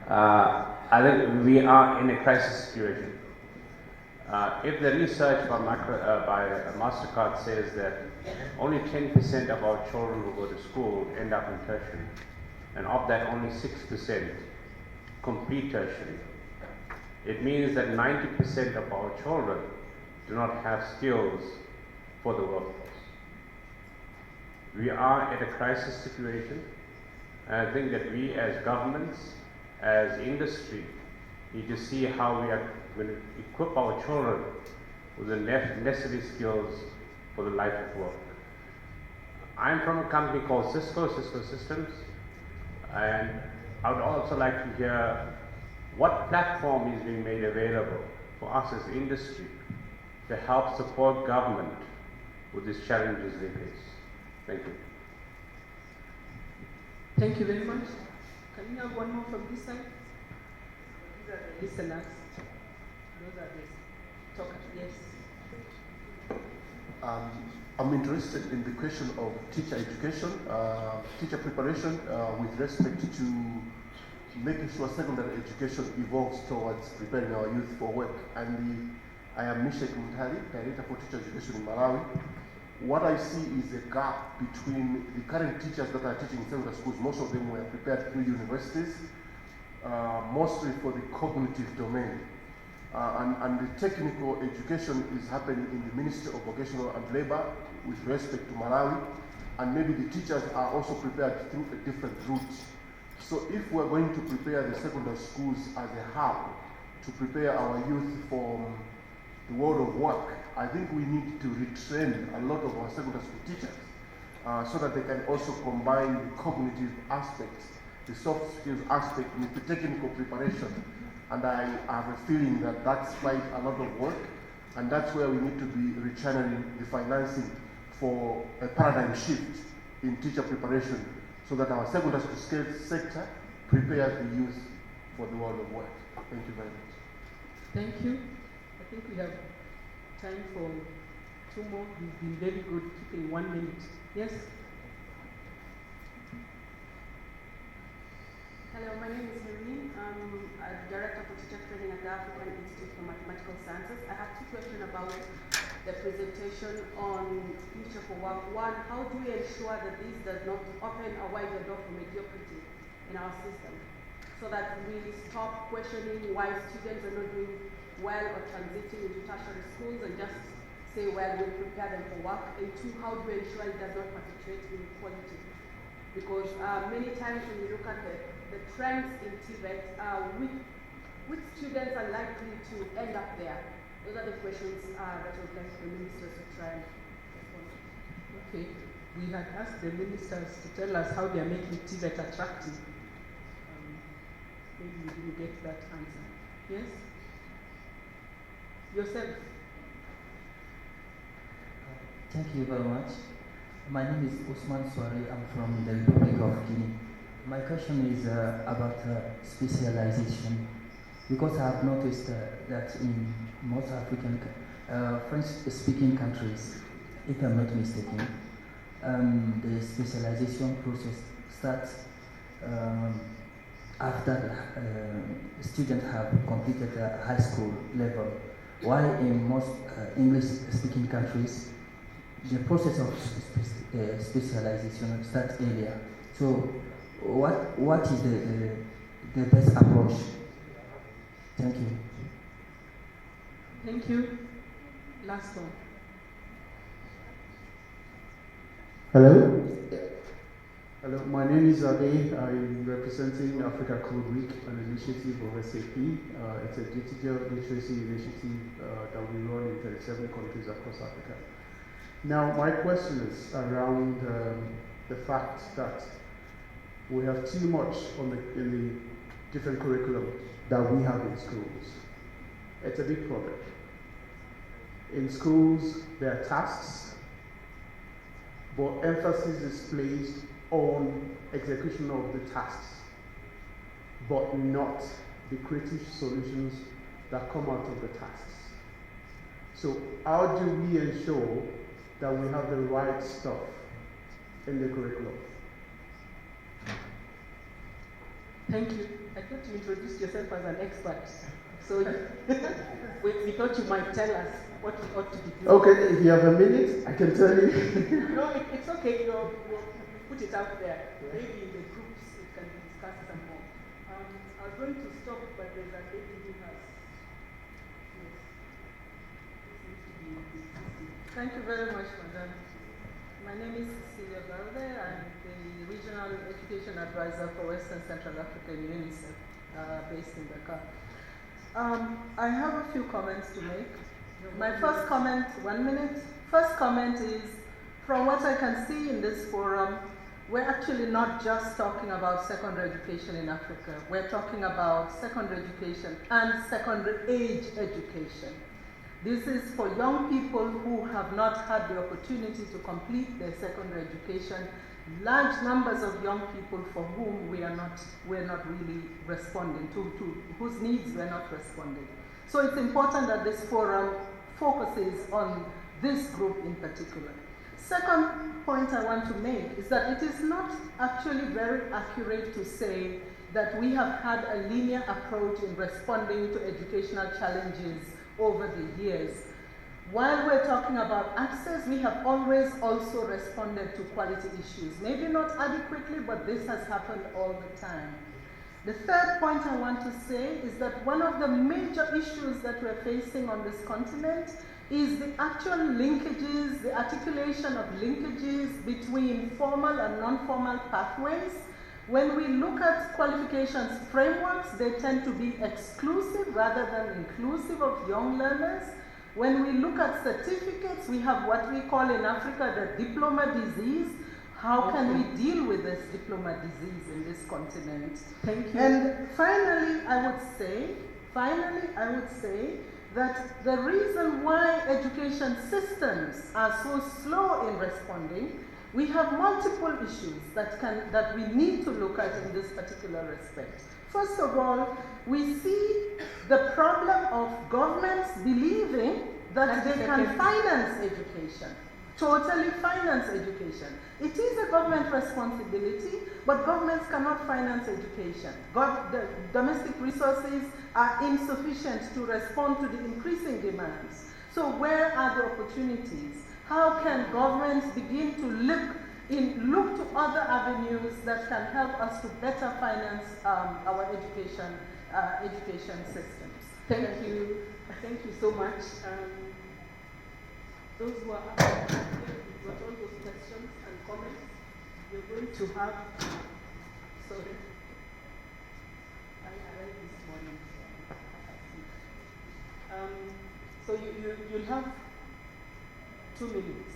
I think we are in a crisis situation. If the research by MasterCard says that only 10% of our children who go to school end up in tertiary, and of that only 6% complete tertiary, it means that 90% of our children do not have skills for the workforce. We are at a crisis situation, and I think that we as governments, as industry, need to see how we are going to equip our children with the necessary skills for the life of work. I'm from a company called Cisco Systems, and I would also like to hear what platform is being made available for us as industry to help support government with these challenges they face. Thank you. Thank you very much. Can you have one more from this side? These are the listeners. Those are the talkers. Yes. I'm interested in the question of teacher education, teacher preparation with respect to making sure secondary education evolves towards preparing our youth for work. And I am Mishek Mutali, Director for Teacher Education in Malawi. What I see is a gap between the current teachers that are teaching in secondary schools. Most of them were prepared through universities, mostly for the cognitive domain. And the technical education is happening in the Ministry of Vocational and Labor with respect to Malawi, and maybe the teachers are also prepared through a different route. So if we're going to prepare the secondary schools as a hub to prepare our youth for the world of work, I think we need to retrain a lot of our secondary school teachers so that they can also combine the cognitive aspects, the soft skills aspect with the technical preparation. And I have a feeling that that's quite a lot of work, and that's where we need to be rechanneling the financing for a paradigm shift in teacher preparation so that our secondary school sector prepares the youth for the world of work. Thank you very much. Thank you. I think we have time for two more. You've been very good keeping 1 minute. Yes? Hello, my name is Irene. I'm a Director for Teacher Training at the African Institute for Mathematical Sciences. I have two questions about the presentation on Future for Work. One, how do we ensure that this does not open a wider door for mediocrity in our system, so that we stop questioning why students are not doing well or transiting into tertiary schools and just say, well, we'll prepare them for work? And two, how do we ensure it does not perpetuate inequality? Because many times when we look at the trends in TVET, which students are likely to end up there? Those are the questions that I would like the ministers to try and respond to. Okay. We had asked the ministers to tell us how they are making TVET attractive. Maybe we didn't get that answer. Yes? Yourself. Thank you very much. My name is Usman Swari. I'm from the Republic of Guinea. My question is about specialization, because I have noticed that in most African French-speaking countries, if I'm not mistaken, the specialization process starts after the students have completed the high school level, while in most English-speaking countries, the process of specialization starts earlier. So, what is the best approach? Thank you. Thank you. Last one. Hello. Hello. My name is Ade. I'm representing Africa Code Week, an initiative of SAP. It's a digital literacy initiative that we run in 37 countries across Africa. Now, my question is around the fact that we have too much in the different curriculum that we have in schools. It's a big problem. In schools, there are tasks, but emphasis is placed on execution of the tasks, but not the creative solutions that come out of the tasks. So how do we ensure that we have the right stuff in the curriculum? Thank you. I thought you introduced yourself as an expert. So we thought you might tell us what we ought to be doing. Okay, if you have a minute, I can tell you. No, it's okay. You put it out there. Maybe in the groups it can be discussed some more. I was going to stop, but there's a lady who has. Yes. This needs to be insisted. Thank you very much, Madam. My name is Cecilia Valde. I'm the Regional Education Advisor for Western Central Africa in UNICEF, based in Dakar. I have a few comments to make. My first comment, 1 minute. First comment is, from what I can see in this forum, we're actually not just talking about secondary education in Africa. We're talking about secondary education and secondary age education. This is for young people who have not had the opportunity to complete their secondary education. Large numbers of young people for whom we're not really responding to whose needs we're not responding. So it's important that this forum focuses on this group in particular. Second point I want to make is that it is not actually very accurate to say that we have had a linear approach in responding to educational challenges over the years. While we're talking about access, we have always also responded to quality issues. Maybe not adequately, but this has happened all the time. The third point I want to say is that one of the major issues that we're facing on this continent is the actual linkages, the articulation of linkages between formal and non-formal pathways. When we look at qualifications frameworks, they tend to be exclusive rather than inclusive of young learners. When we look at certificates, we have what we call in Africa the diploma disease. How can we deal with this diploma disease in this continent? Thank you. And finally, I would say that the reason why education systems are so slow in responding, we have multiple issues that we need to look at in this particular respect. First of all, we see the problem of governments believing that they can finance education, totally finance education. It is a government responsibility, but governments cannot finance education. The domestic resources are insufficient to respond to the increasing demands. So where are the opportunities? How can governments begin to look to other avenues that can help us to better finance our education systems? Thank you. Thank you so much. Those who are asking, we've got all those questions and comments. We're going to have, sorry, I arrived this morning. So you'll have 2 minutes.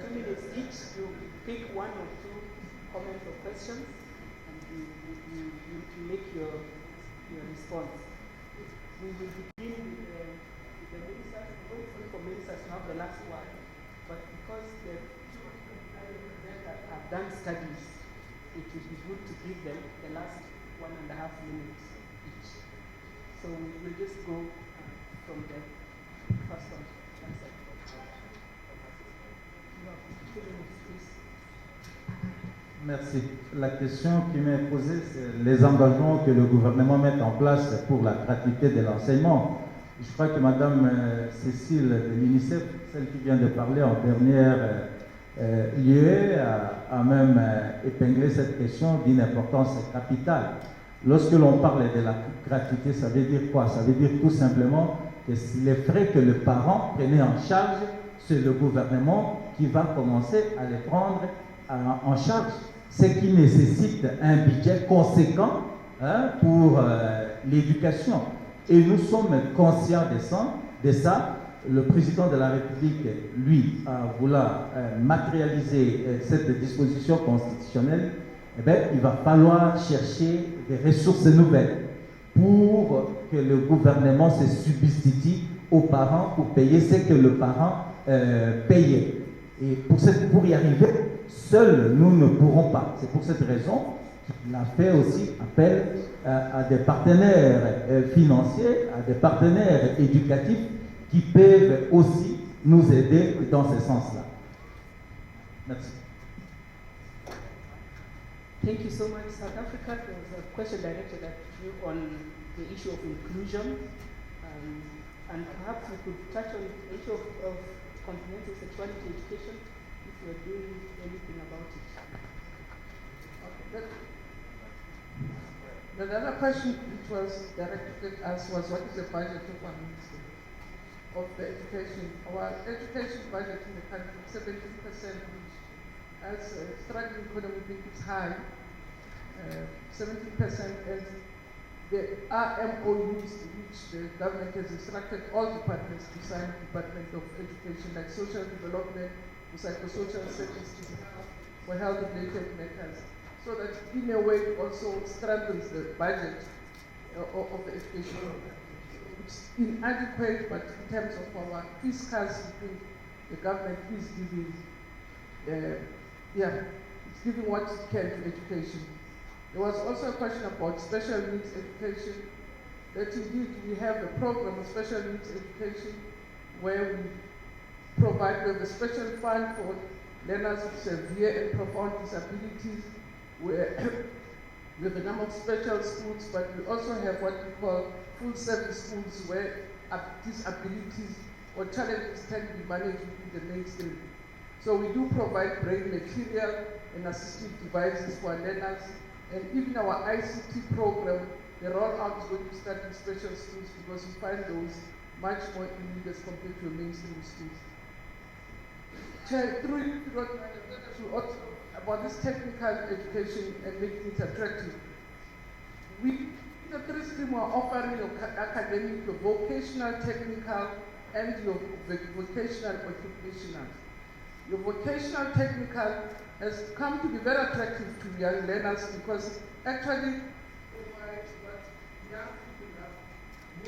2 minutes each. You pick 1 or 2 comments or questions, and you make your response. We will begin with the ministers. I'm going for ministers to have the last word, but because the that have done studies, it would be good to give them the last 1.5 minutes each. So we'll just go from the first one. You have 2 minutes, please. Merci. La question qui m'est posée, c'est les engagements que le gouvernement met en place pour la gratuité de l'enseignement. Je crois que Mme Cécile de l'UNICEF, celle qui vient de parler en dernière lieu, a même épinglé cette question d'une importance capitale. Lorsque l'on parle de la gratuité, ça veut dire quoi? Ça veut dire tout simplement que les frais que le parent prenait en charge, c'est le gouvernement qui va commencer à les prendre en charge. Ce qui nécessite un budget conséquent pour l'éducation. Et nous sommes conscients de ça. Le président de la République, lui, a voulu matérialiser cette disposition constitutionnelle. Eh bien, il va falloir chercher des ressources nouvelles pour que le gouvernement se substitue aux parents pour payer ce que le parent payait. Et pour y arriver, seuls nous ne pourrons pas. C'est pour cette raison qu'il a fait aussi appel à des partenaires financiers, à des partenaires éducatifs qui peuvent aussi nous aider dans ce sens-là. Merci. Thank you so much, South Africa. There was a question directed at you on the issue of inclusion, and perhaps we could touch on the issue of comprehensive sexuality education, if you are doing anything about it. Okay. The other question which was directed at us was, what is the budget of our ministry of the education? Our education budget in the country, 17%, which as a struggling economy, I think it's high, 17%, and there are MOUs which the government has instructed all departments to sign, Department of Education, like social development, psychosocial services, for health-related matters, so that in a way it also strengthens the budget of the education. It's inadequate, but in terms of our fiscals, I think the government is giving, it's giving what it can to education. There was also a question about special needs education, that indeed we have a program of special needs education where we provide with a special fund for learners with severe and profound disabilities, where we have a number of special schools, but we also have what we call full service schools where disabilities or challenges can be managed within the mainstream. So we do provide brain material and assistive devices for our learners, and even our ICT program, the rollout is going to start in special schools because we find those much more in need as compared to mainstream schools. About this technical education and making it attractive. We, the three streams, are offering your academic, your vocational, technical, and your vocational occupational. Your vocational technical has come to be very attractive to young learners because actually provides what young people have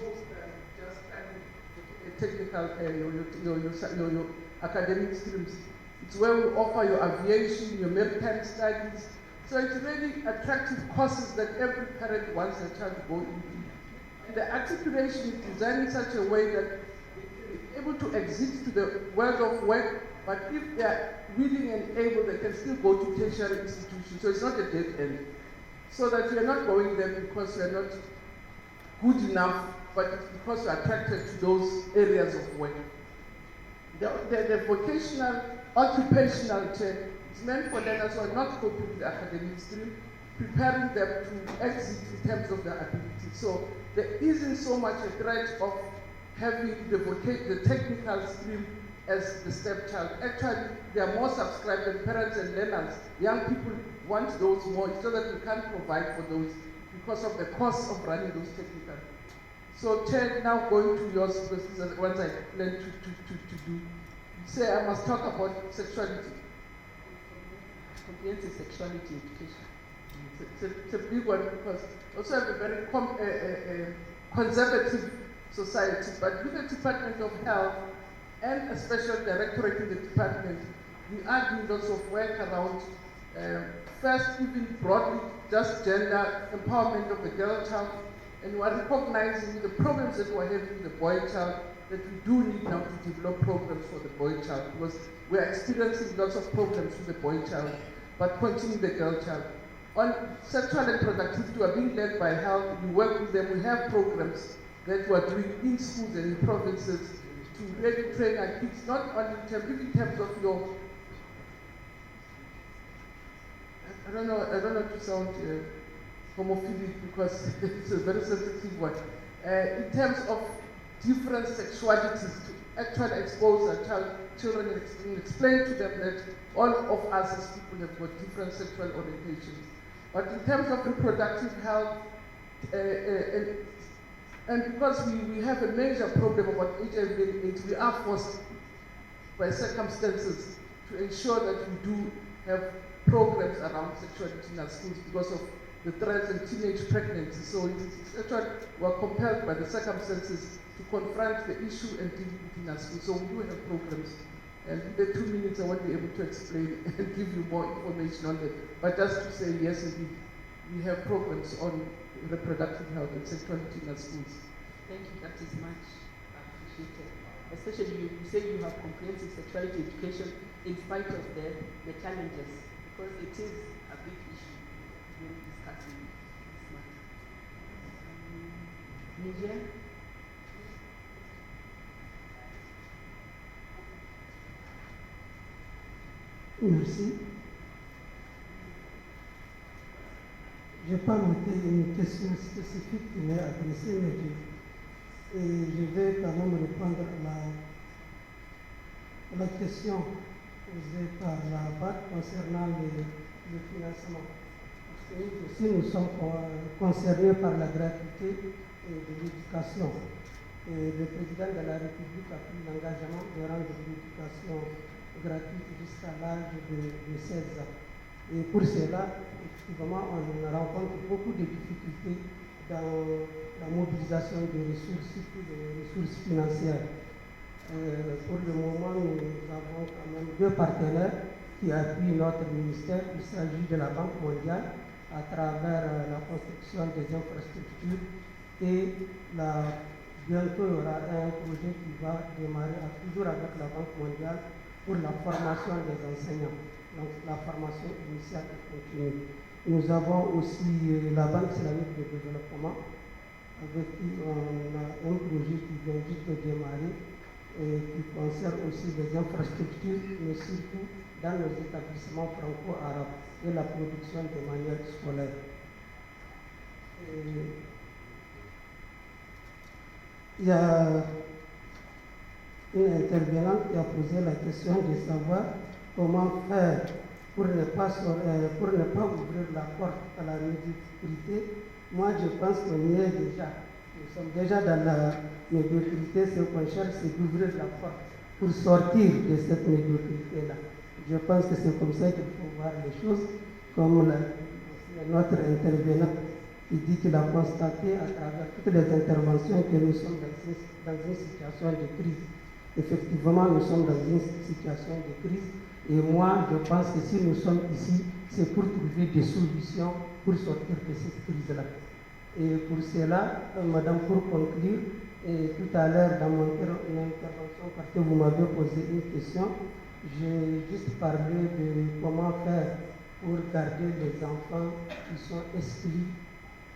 more than just a technical your academic streams. It's where we offer your aviation, your maritime studies. So it's really attractive courses that every parent wants their child to go into. And the articulation is designed in such a way that they're able to exit to the world of work, but if they are willing and able, they can still go to tertiary institutions. So it's not a dead end. So that you're not going there because you're not good enough, but it's because you're attracted to those areas of work. The vocational, occupational trade is meant for learners who are not coping with the academic stream, preparing them to exit in terms of their ability. So there isn't so much a threat of having the technical stream as the stepchild. Actually, they are more subscribed than parents and learners. Young people want those more, so that we can't provide for those because of the cost of running those technical. So, Chair, now going to yours, because these are the ones I plan to do. Say, I must talk about sexuality. Comprehensive sexuality education. It's a big one because also have a very conservative society, but with the Department of Health and a special directorate in the department, we are doing lots of work around, first, even broadly, just gender empowerment of the girl child, and we are recognizing the problems that we're having with the boy child, that we do need now to develop programs for the boy child, because we're experiencing lots of problems with the boy child, but continue the girl child. On sexual and productivity, we are being led by health, we work with them, we have programs that we are doing in schools and in provinces to really train our kids, not only in terms of your, I don't know to sound homophilic because it's a very sensitive one. In terms of different sexualities, to actually expose our children and explain to them that all of us as people have got different sexual orientations. But in terms of reproductive health, and because we have a major problem about HIV and AIDS, we are forced by circumstances to ensure that we do have programs around sexuality in our schools because of the threats and teenage pregnancy. So it's actually, we're compelled by the circumstances to confront the issue and deal with it in our schools. So we do have programs. And in the 2 minutes, I won't be able to explain and give you more information on that. But just to say, yes, indeed, we have programs on reproductive health and sexuality in our schools. Thank you, that is much appreciated. Especially you say you have comprehensive sexuality education in spite of the challenges, because it is a big issue. when discussing this matter. Niger? Merci. Je n'ai pas noté une question spécifique qui m'est adressée, mais je vais quand même répondre à la question posée par la BAC concernant le financement. Parce que nous aussi, nous sommes concernés par la gratuité de l'éducation. Et le président de la République a pris l'engagement de rendre l'éducation gratuite jusqu'à l'âge de 16 ans. Et pour cela, effectivement, on rencontre beaucoup de difficultés dans la mobilisation des ressources, surtout des ressources financières. Pour le moment, nous avons quand même 2 partenaires qui appuient notre ministère. Il s'agit de la Banque mondiale à travers la construction des infrastructures et bientôt il y aura un projet qui va démarrer toujours avec la Banque mondiale pour la formation des enseignants, donc la formation initiale et continue. Nous avons aussi la Banque islamique de développement, avec qui on a un projet qui vient juste de démarrer et qui concerne aussi les infrastructures, mais surtout dans nos établissements franco-arabes et la production de manière scolaire. Il y a une intervenante qui a posé la question de savoir comment faire pour ne pas ouvrir la porte à la médiocrité. Moi, je pense qu'on y est déjà. Nous sommes déjà dans la médiocrité. Ce qu'on cherche, c'est d'ouvrir la porte pour sortir de cette médiocrité-là. Je pense que c'est comme ça qu'il faut voir les choses, comme notre intervenant qui dit qu'il a constaté à travers toutes les interventions que nous sommes dans une situation de crise. Effectivement, nous sommes dans une situation de crise et moi, je pense que si nous sommes ici, c'est pour trouver des solutions pour sortir de cette crise-là. Et pour cela, madame, pour conclure, tout à l'heure dans mon intervention, parce que vous m'avez posé une question, j'ai juste parlé de comment faire pour garder les enfants qui sont exclus,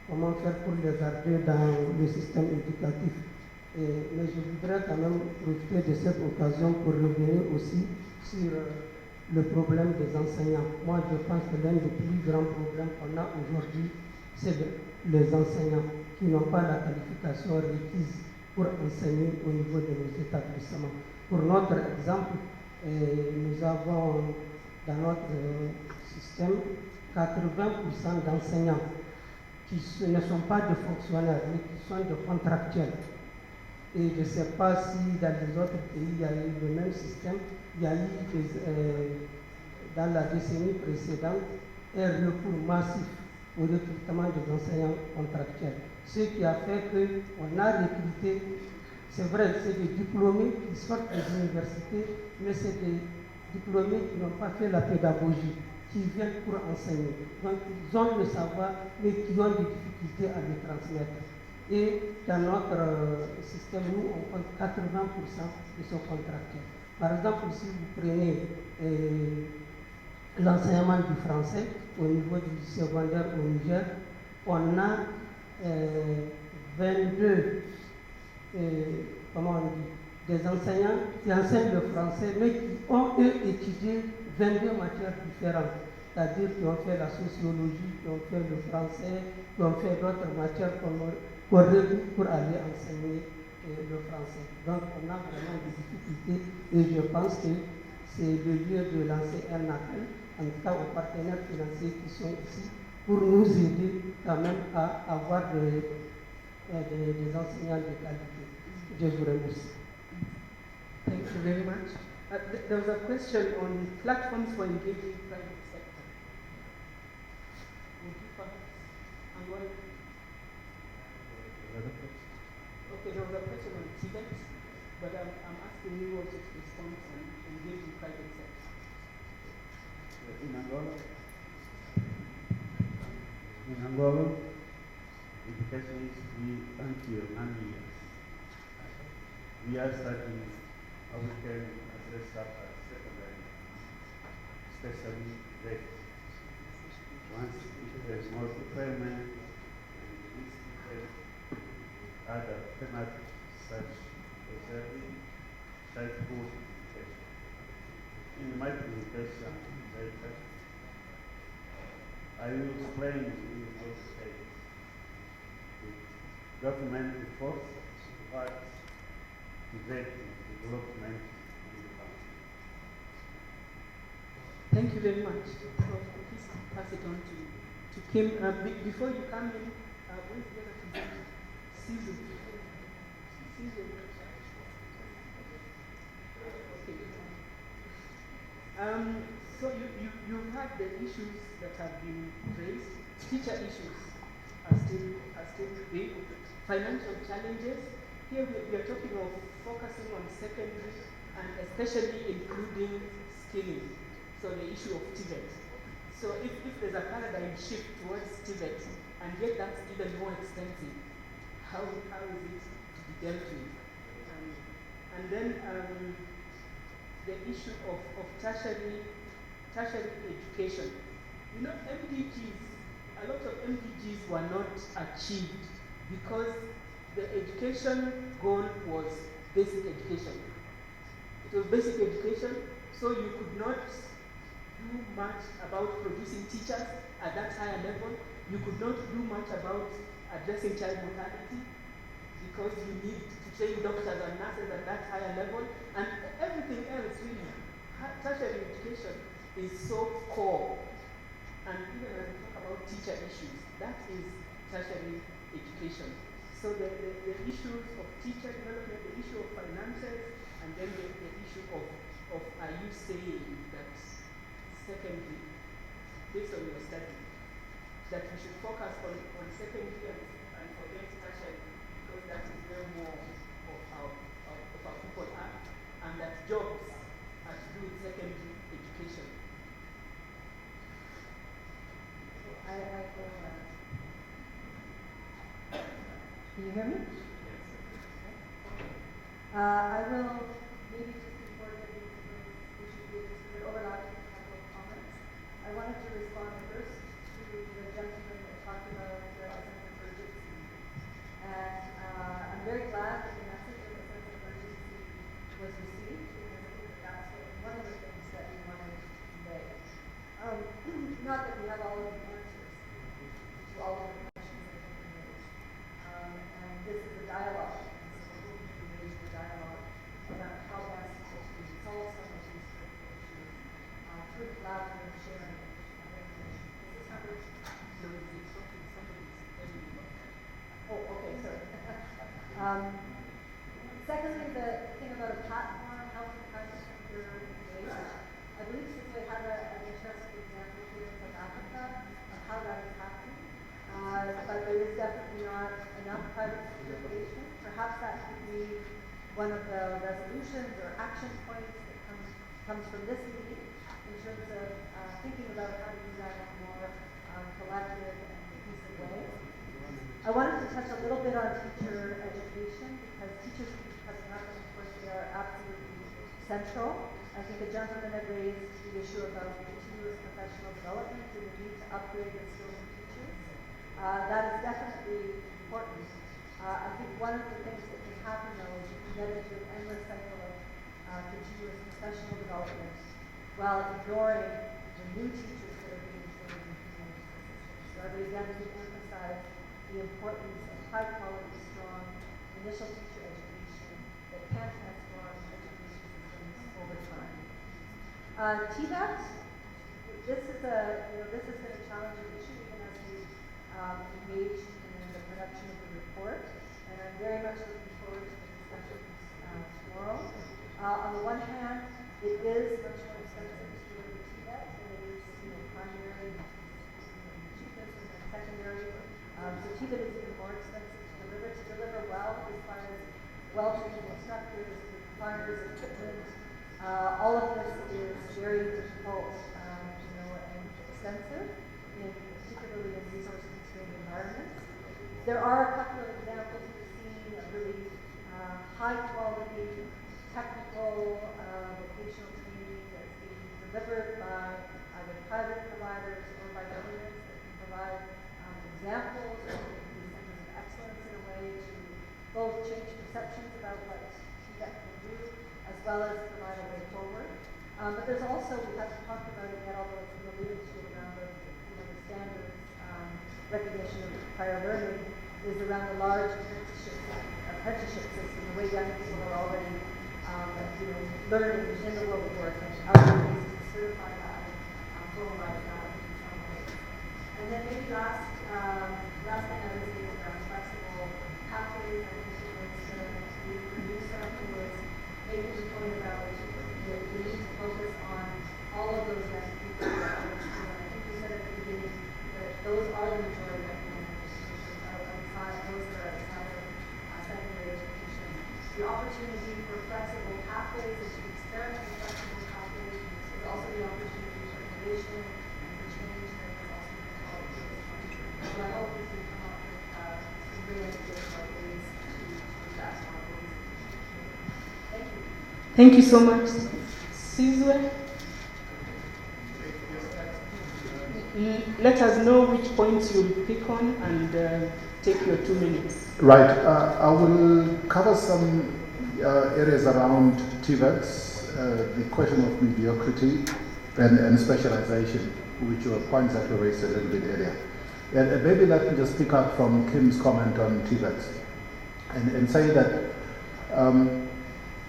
comment faire pour les garder dans le système éducatif. Mais je voudrais quand même profiter de cette occasion pour revenir aussi sur le problème des enseignants. Moi, je pense que l'un des plus grands problèmes qu'on a aujourd'hui, c'est les enseignants qui n'ont pas la qualification requise pour enseigner au niveau de nos établissements. Pour notre exemple, nous avons dans notre système 80% d'enseignants qui ne sont pas des fonctionnaires, mais qui sont des contractuels. Et je ne sais pas si dans les autres pays, il y a eu le même système. Il y a eu, dans la décennie précédente, un recours massif au recrutement des enseignants contractuels. Ce qui a fait qu'on a recruté, c'est vrai, c'est des diplômés qui sortent des universités, mais c'est des diplômés qui n'ont pas fait la pédagogie, qui viennent pour enseigner. Donc, ils ont le savoir, mais qui ont des difficultés à le transmettre. Et dans notre système, nous, on compte 80% de ce contractuels. Par exemple, si vous prenez l'enseignement du français au niveau du secondaire au Niger, on a 22 des enseignants qui enseignent le français, mais qui ont, eux, étudié 22 matières différentes. C'est-à-dire qui ont fait la sociologie, qui ont fait le français, qui ont fait d'autres matières qu'on recrute pour aller enseigner le français. Donc, on a vraiment des difficultés et je pense que c'est le lieu de lancer un appel, en tout cas aux partenaires financiers qui sont ici, pour nous aider quand même à avoir des enseignants de qualité. Je vous remercie. Thank you very much. There was a question on platforms for engaging private sector. Would you perhaps, okay, there was a question on Tibet, but I'm asking you also to respond on engaging private sector. In Angola, education is free until 9 years. We are studying African as a secondary, especially race. once there is more deployment, and these other penalties such preserving childhood education. In my presentation later, I will explain in those states the government efforts towards development in the country. Thank you very much. So please pass it on to Kim. Before you come in, where's the other presenter? Caesar. Caesar. Okay. So you've had the issues that have been raised. Teacher issues are still big. Financial challenges. Here we are talking of focusing on secondary and especially including skilling. So the issue of TVET. So if there's a paradigm shift towards TVET, and yet that's even more expensive, how is it to be dealt with? And then the issue of tertiary education. You know, MDGs, a lot of MDGs were not achieved because the education goal was basic education. It was basic education, so you could not do much about producing teachers at that higher level. You could not do much about addressing child mortality because you need to train doctors and nurses at that higher level, and everything else really. Tertiary education is so core, and even when we talk about teacher issues, that is tertiary education. So the issues of teacher development, the issue of finances, and then the issue of are you saying that secondary, based on your study, that we should focus on secondary and forget tertiary, because that is where more of our people are, and that jobs are to do with secondary education. Can you hear me? I will maybe just before getting into those issues, because we're overlapping a couple of comments. I wanted to respond first to the gentleman that talked about the sense of urgency. And I'm very glad that the message of the sense of urgency was received, because I think that that's one of the things that we wanted to convey. Not that we have all of the answers to all of the questions that have been raised. And this is a dialogue, and so we're hoping to engage in a dialogue about how best to solve some of these critical issues through collaborative sharing of information. Is this covered? Oh, okay, sorry. Secondly, the thing about a platform, helping private sector engage. I believe Cecilia had an interesting example here in South Africa of how that is happening. But there is definitely not enough private sector engagement. Perhaps that could be one of the resolutions or action points that comes from this meeting in terms of thinking about how to do that in a more collective and cohesive way. I wanted to touch a little bit on teacher education, because teachers keep coming up, and of course they are absolutely central. I think a gentleman had raised the issue about continuous professional development and the need to upgrade the skills of teachers. That is definitely important. I think one of the things that can happen though is you can get into an endless cycle of continuous professional development while ignoring the new teachers that are being trained in community systems. So I would again emphasize the importance of high quality, strong initial teacher education that can transform education systems over time. TVET, this has been a challenging issue even as we engaged in the production of the report, and I'm very much looking forward to the discussions tomorrow. On the one hand, it is much more expensive to deliver TVET than it is, primary, cheapest, and then secondary. So TVET is even more expensive to deliver. To deliver well requires well-trained instructors, it requires equipment. All of this is very difficult, and expensive, particularly in resource-constrained environments. There are a couple of examples we've seen of really high-quality, technical, vocational training that's being delivered by either private providers or by governments that can provide examples or that can be centers of excellence in a way to both change perceptions about what TVET can do, as well as provide a way forward. But there's also, we haven't talked about it yet, although it's been alluded to around the standards, recognition of prior learning, is around the large apprenticeship system, the way young people are already learning in the world of work and other ways to certify that, formalize that in some ways. And then maybe last thing I would say is around flexible pathways. I think it was the producer who was making the point about the need to focus on all of those young people who are out of school. And I think you said at the beginning that those are the majority of institutions outside, those that are outside of secondary education. The opportunity for flexible pathways and to experiment with flexible pathways is also the opportunity for innovation and for change that is also been called to this country. So I hope we can come up with some really different ways to do that on those. Thank you. Thank you so much, Sizwe. Let us know which points you'll pick on and take your 2 minutes. Right. I will cover some areas around TVETs, the question of mediocrity and specialization, which were points that were raised a little bit earlier. And maybe let me just pick up from Kim's comment on TVETs and say that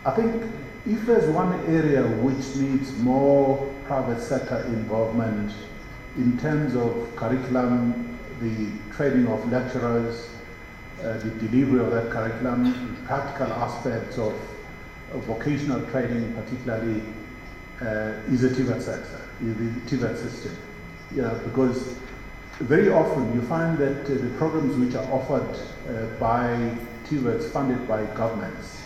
I think if there's one area which needs more private sector involvement in terms of curriculum, the training of lecturers, the delivery of that curriculum, practical aspects of vocational training particularly, is the TVET sector, is the TVET system. Yeah, because very often you find that the programs which are offered by TVETs funded by governments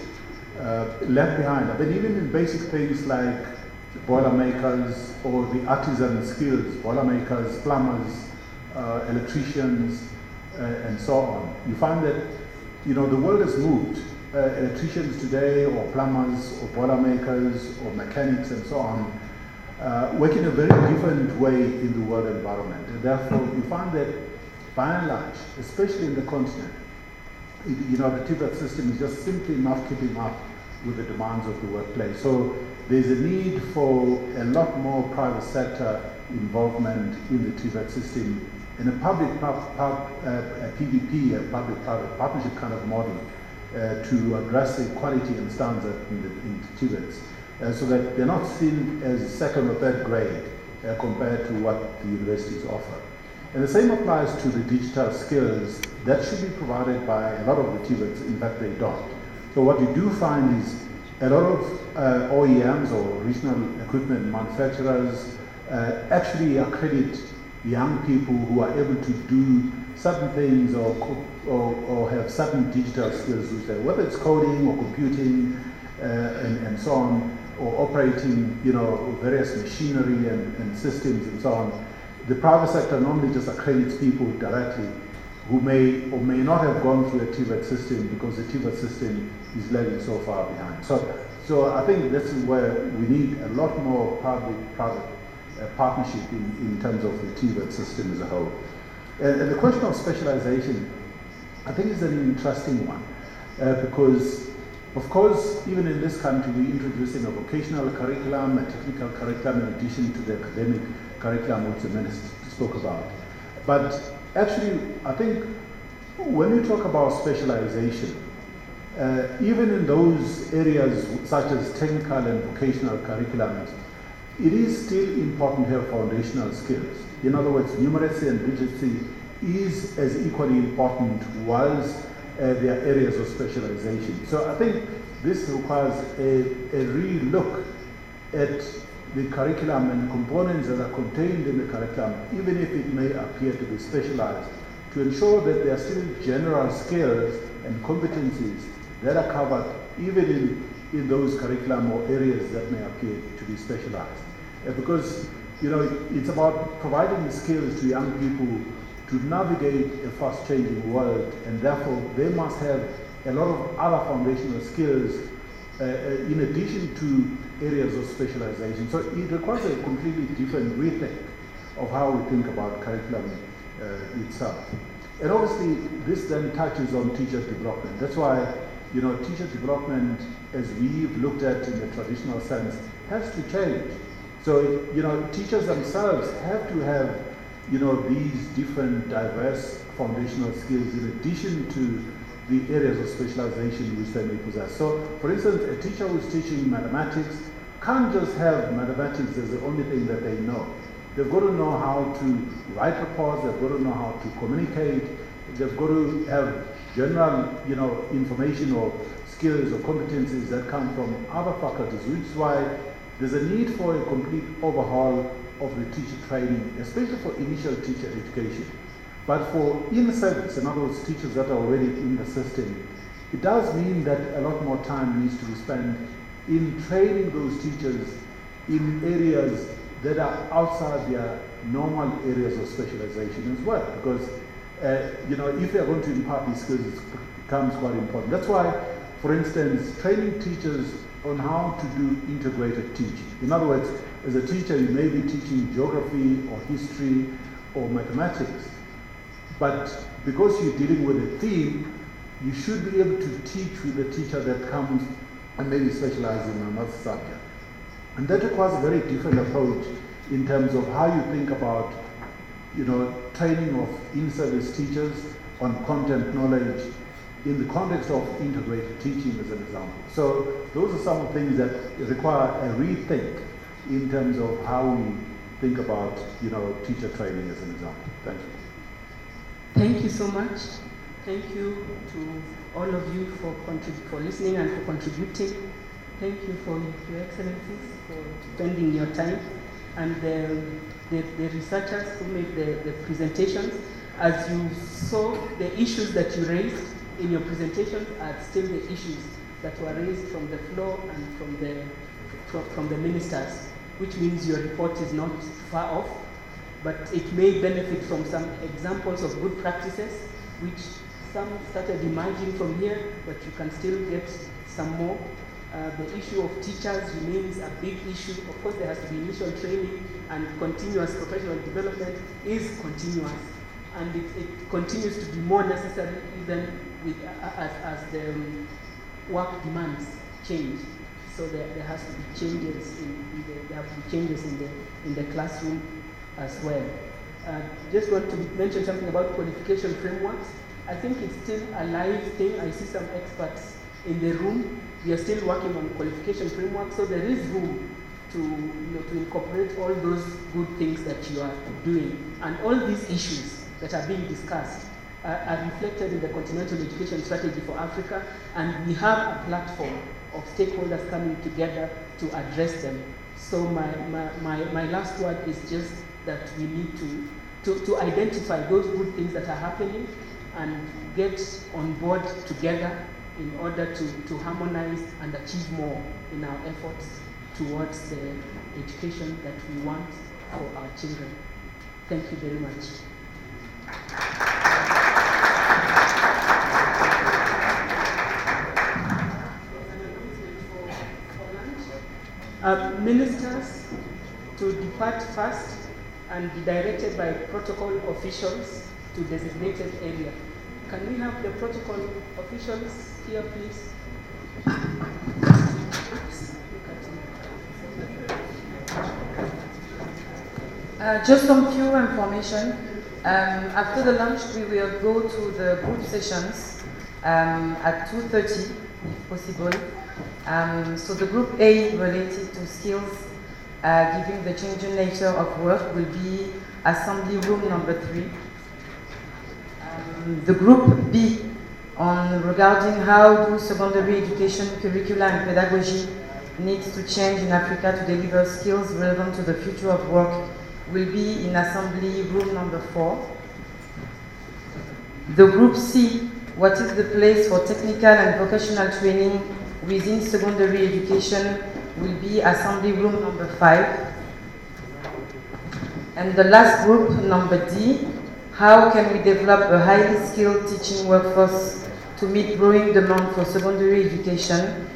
left behind. But even in basic things like boilermakers or the artisan skills, boilermakers, plumbers, electricians, and so on, you find that the world has moved. Electricians today, or plumbers, or boilermakers, or mechanics, and so on, work in a very different way in the world environment. And therefore, you find that by and large, especially in the continent, the TVET system is just simply not keeping up with the demands of the workplace. So there's a need for a lot more private sector involvement in the TVET system in a PPP, a public-private partnership kind of model to address the quality and standard in TVETs, so that they're not seen as second or third grade compared to what the universities offer. And the same applies to the digital skills that should be provided by a lot of the TVETs. In fact, they don't. So what you do find is a lot of OEMs or regional equipment manufacturers actually accredit young people who are able to do certain things or have certain digital skills, whether it's coding or computing and so on, or operating various machinery and systems and so on. The private sector normally just accredits people directly who may or may not have gone through a TVET system because the TVET system is lagging so far behind. So I think this is where we need a lot more public-private partnership in terms of the TVET system as a whole. And the question of specialization, I think, is an interesting one because, of course, even in this country, we're introducing a vocational curriculum, a technical curriculum, in addition to the academic curriculum which the Minister spoke about. But actually, I think when you talk about specialization, even in those areas such as technical and vocational curriculums, it is still important to have foundational skills. In other words, numeracy and literacy is as equally important whilst there are areas of specialization. So I think this requires a real look at the curriculum and the components that are contained in the curriculum, even if it may appear to be specialized, to ensure that there are still general skills and competencies that are covered even in those curriculum or areas that may appear to be specialized. Because it's about providing the skills to young people to navigate a fast-changing world, and therefore they must have a lot of other foundational skills in addition to areas of specialization. So it requires a completely different rethink of how we think about curriculum itself. And obviously, this then touches on teacher development. That's why, teacher development, as we've looked at in the traditional sense, has to change. So, teachers themselves have to have, these different diverse foundational skills in addition to the areas of specialization which they may possess. So, for instance, a teacher who's teaching mathematics can't just have mathematics as the only thing that they know. They've got to know how to write reports, they've got to know how to communicate, they've got to have general, information or skills or competencies that come from other faculties, which is why there's a need for a complete overhaul of the teacher training, especially for initial teacher education. But for in-service, in other words, teachers that are already in the system, it does mean that a lot more time needs to be spent in training those teachers in areas that are outside their normal areas of specialization as well. Because, if they're going to impart these skills, it becomes quite important. That's why, for instance, training teachers on how to do integrated teaching. In other words, as a teacher, you may be teaching geography or history or mathematics, but because you're dealing with a theme, you should be able to teach with a teacher that comes and maybe specializes in another subject. And that requires a very different approach in terms of how you think about, training of in-service teachers on content knowledge in the context of integrated teaching, as an example. So those are some of the things that require a rethink in terms of how we think about, teacher training, as an example. Thank you. Thank you so much. Thank you to all of you for listening and for contributing. Thank you for your excellencies for spending your time, and the researchers who made the presentations. As you saw, the issues that you raised in your presentations are still the issues that were raised from the floor and from the ministers, which means your report is not far off, but it may benefit from some examples of good practices, which some started emerging from here, but you can still get some more. The issue of teachers remains a big issue. Of course, there has to be initial training, and continuous professional development is continuous, and it continues to be more necessary even with, as the work demands change. So there has to be changes in the classroom as well. Just want to mention something about qualification frameworks. I think it's still a live thing. I see some experts in the room. We are still working on qualification frameworks, so there is room to incorporate all those good things that you are doing. And all these issues that are being discussed are reflected in the Continental Education Strategy for Africa, and we have a platform of stakeholders coming together to address them. So my last word is just that we need to identify those good things that are happening and get on board together in order to harmonize and achieve more in our efforts towards the education that we want for our children. Thank you very much. Ministers to depart first and be directed by protocol officials to designated area. Can we have the protocol officials here, please? Just some few information. After the lunch, we will go to the group sessions at 2:30, if possible. So the group A related to skills, given the changing nature of work, will be assembly room number 3. The group B regarding how do secondary education curricula and pedagogy needs to change in Africa to deliver skills relevant to the future of work will be in assembly room number 4. The group C, what is the place for technical and vocational training within secondary education, will be assembly room number 5. And the last group, number D, how can we develop a highly skilled teaching workforce to meet growing demand for secondary education,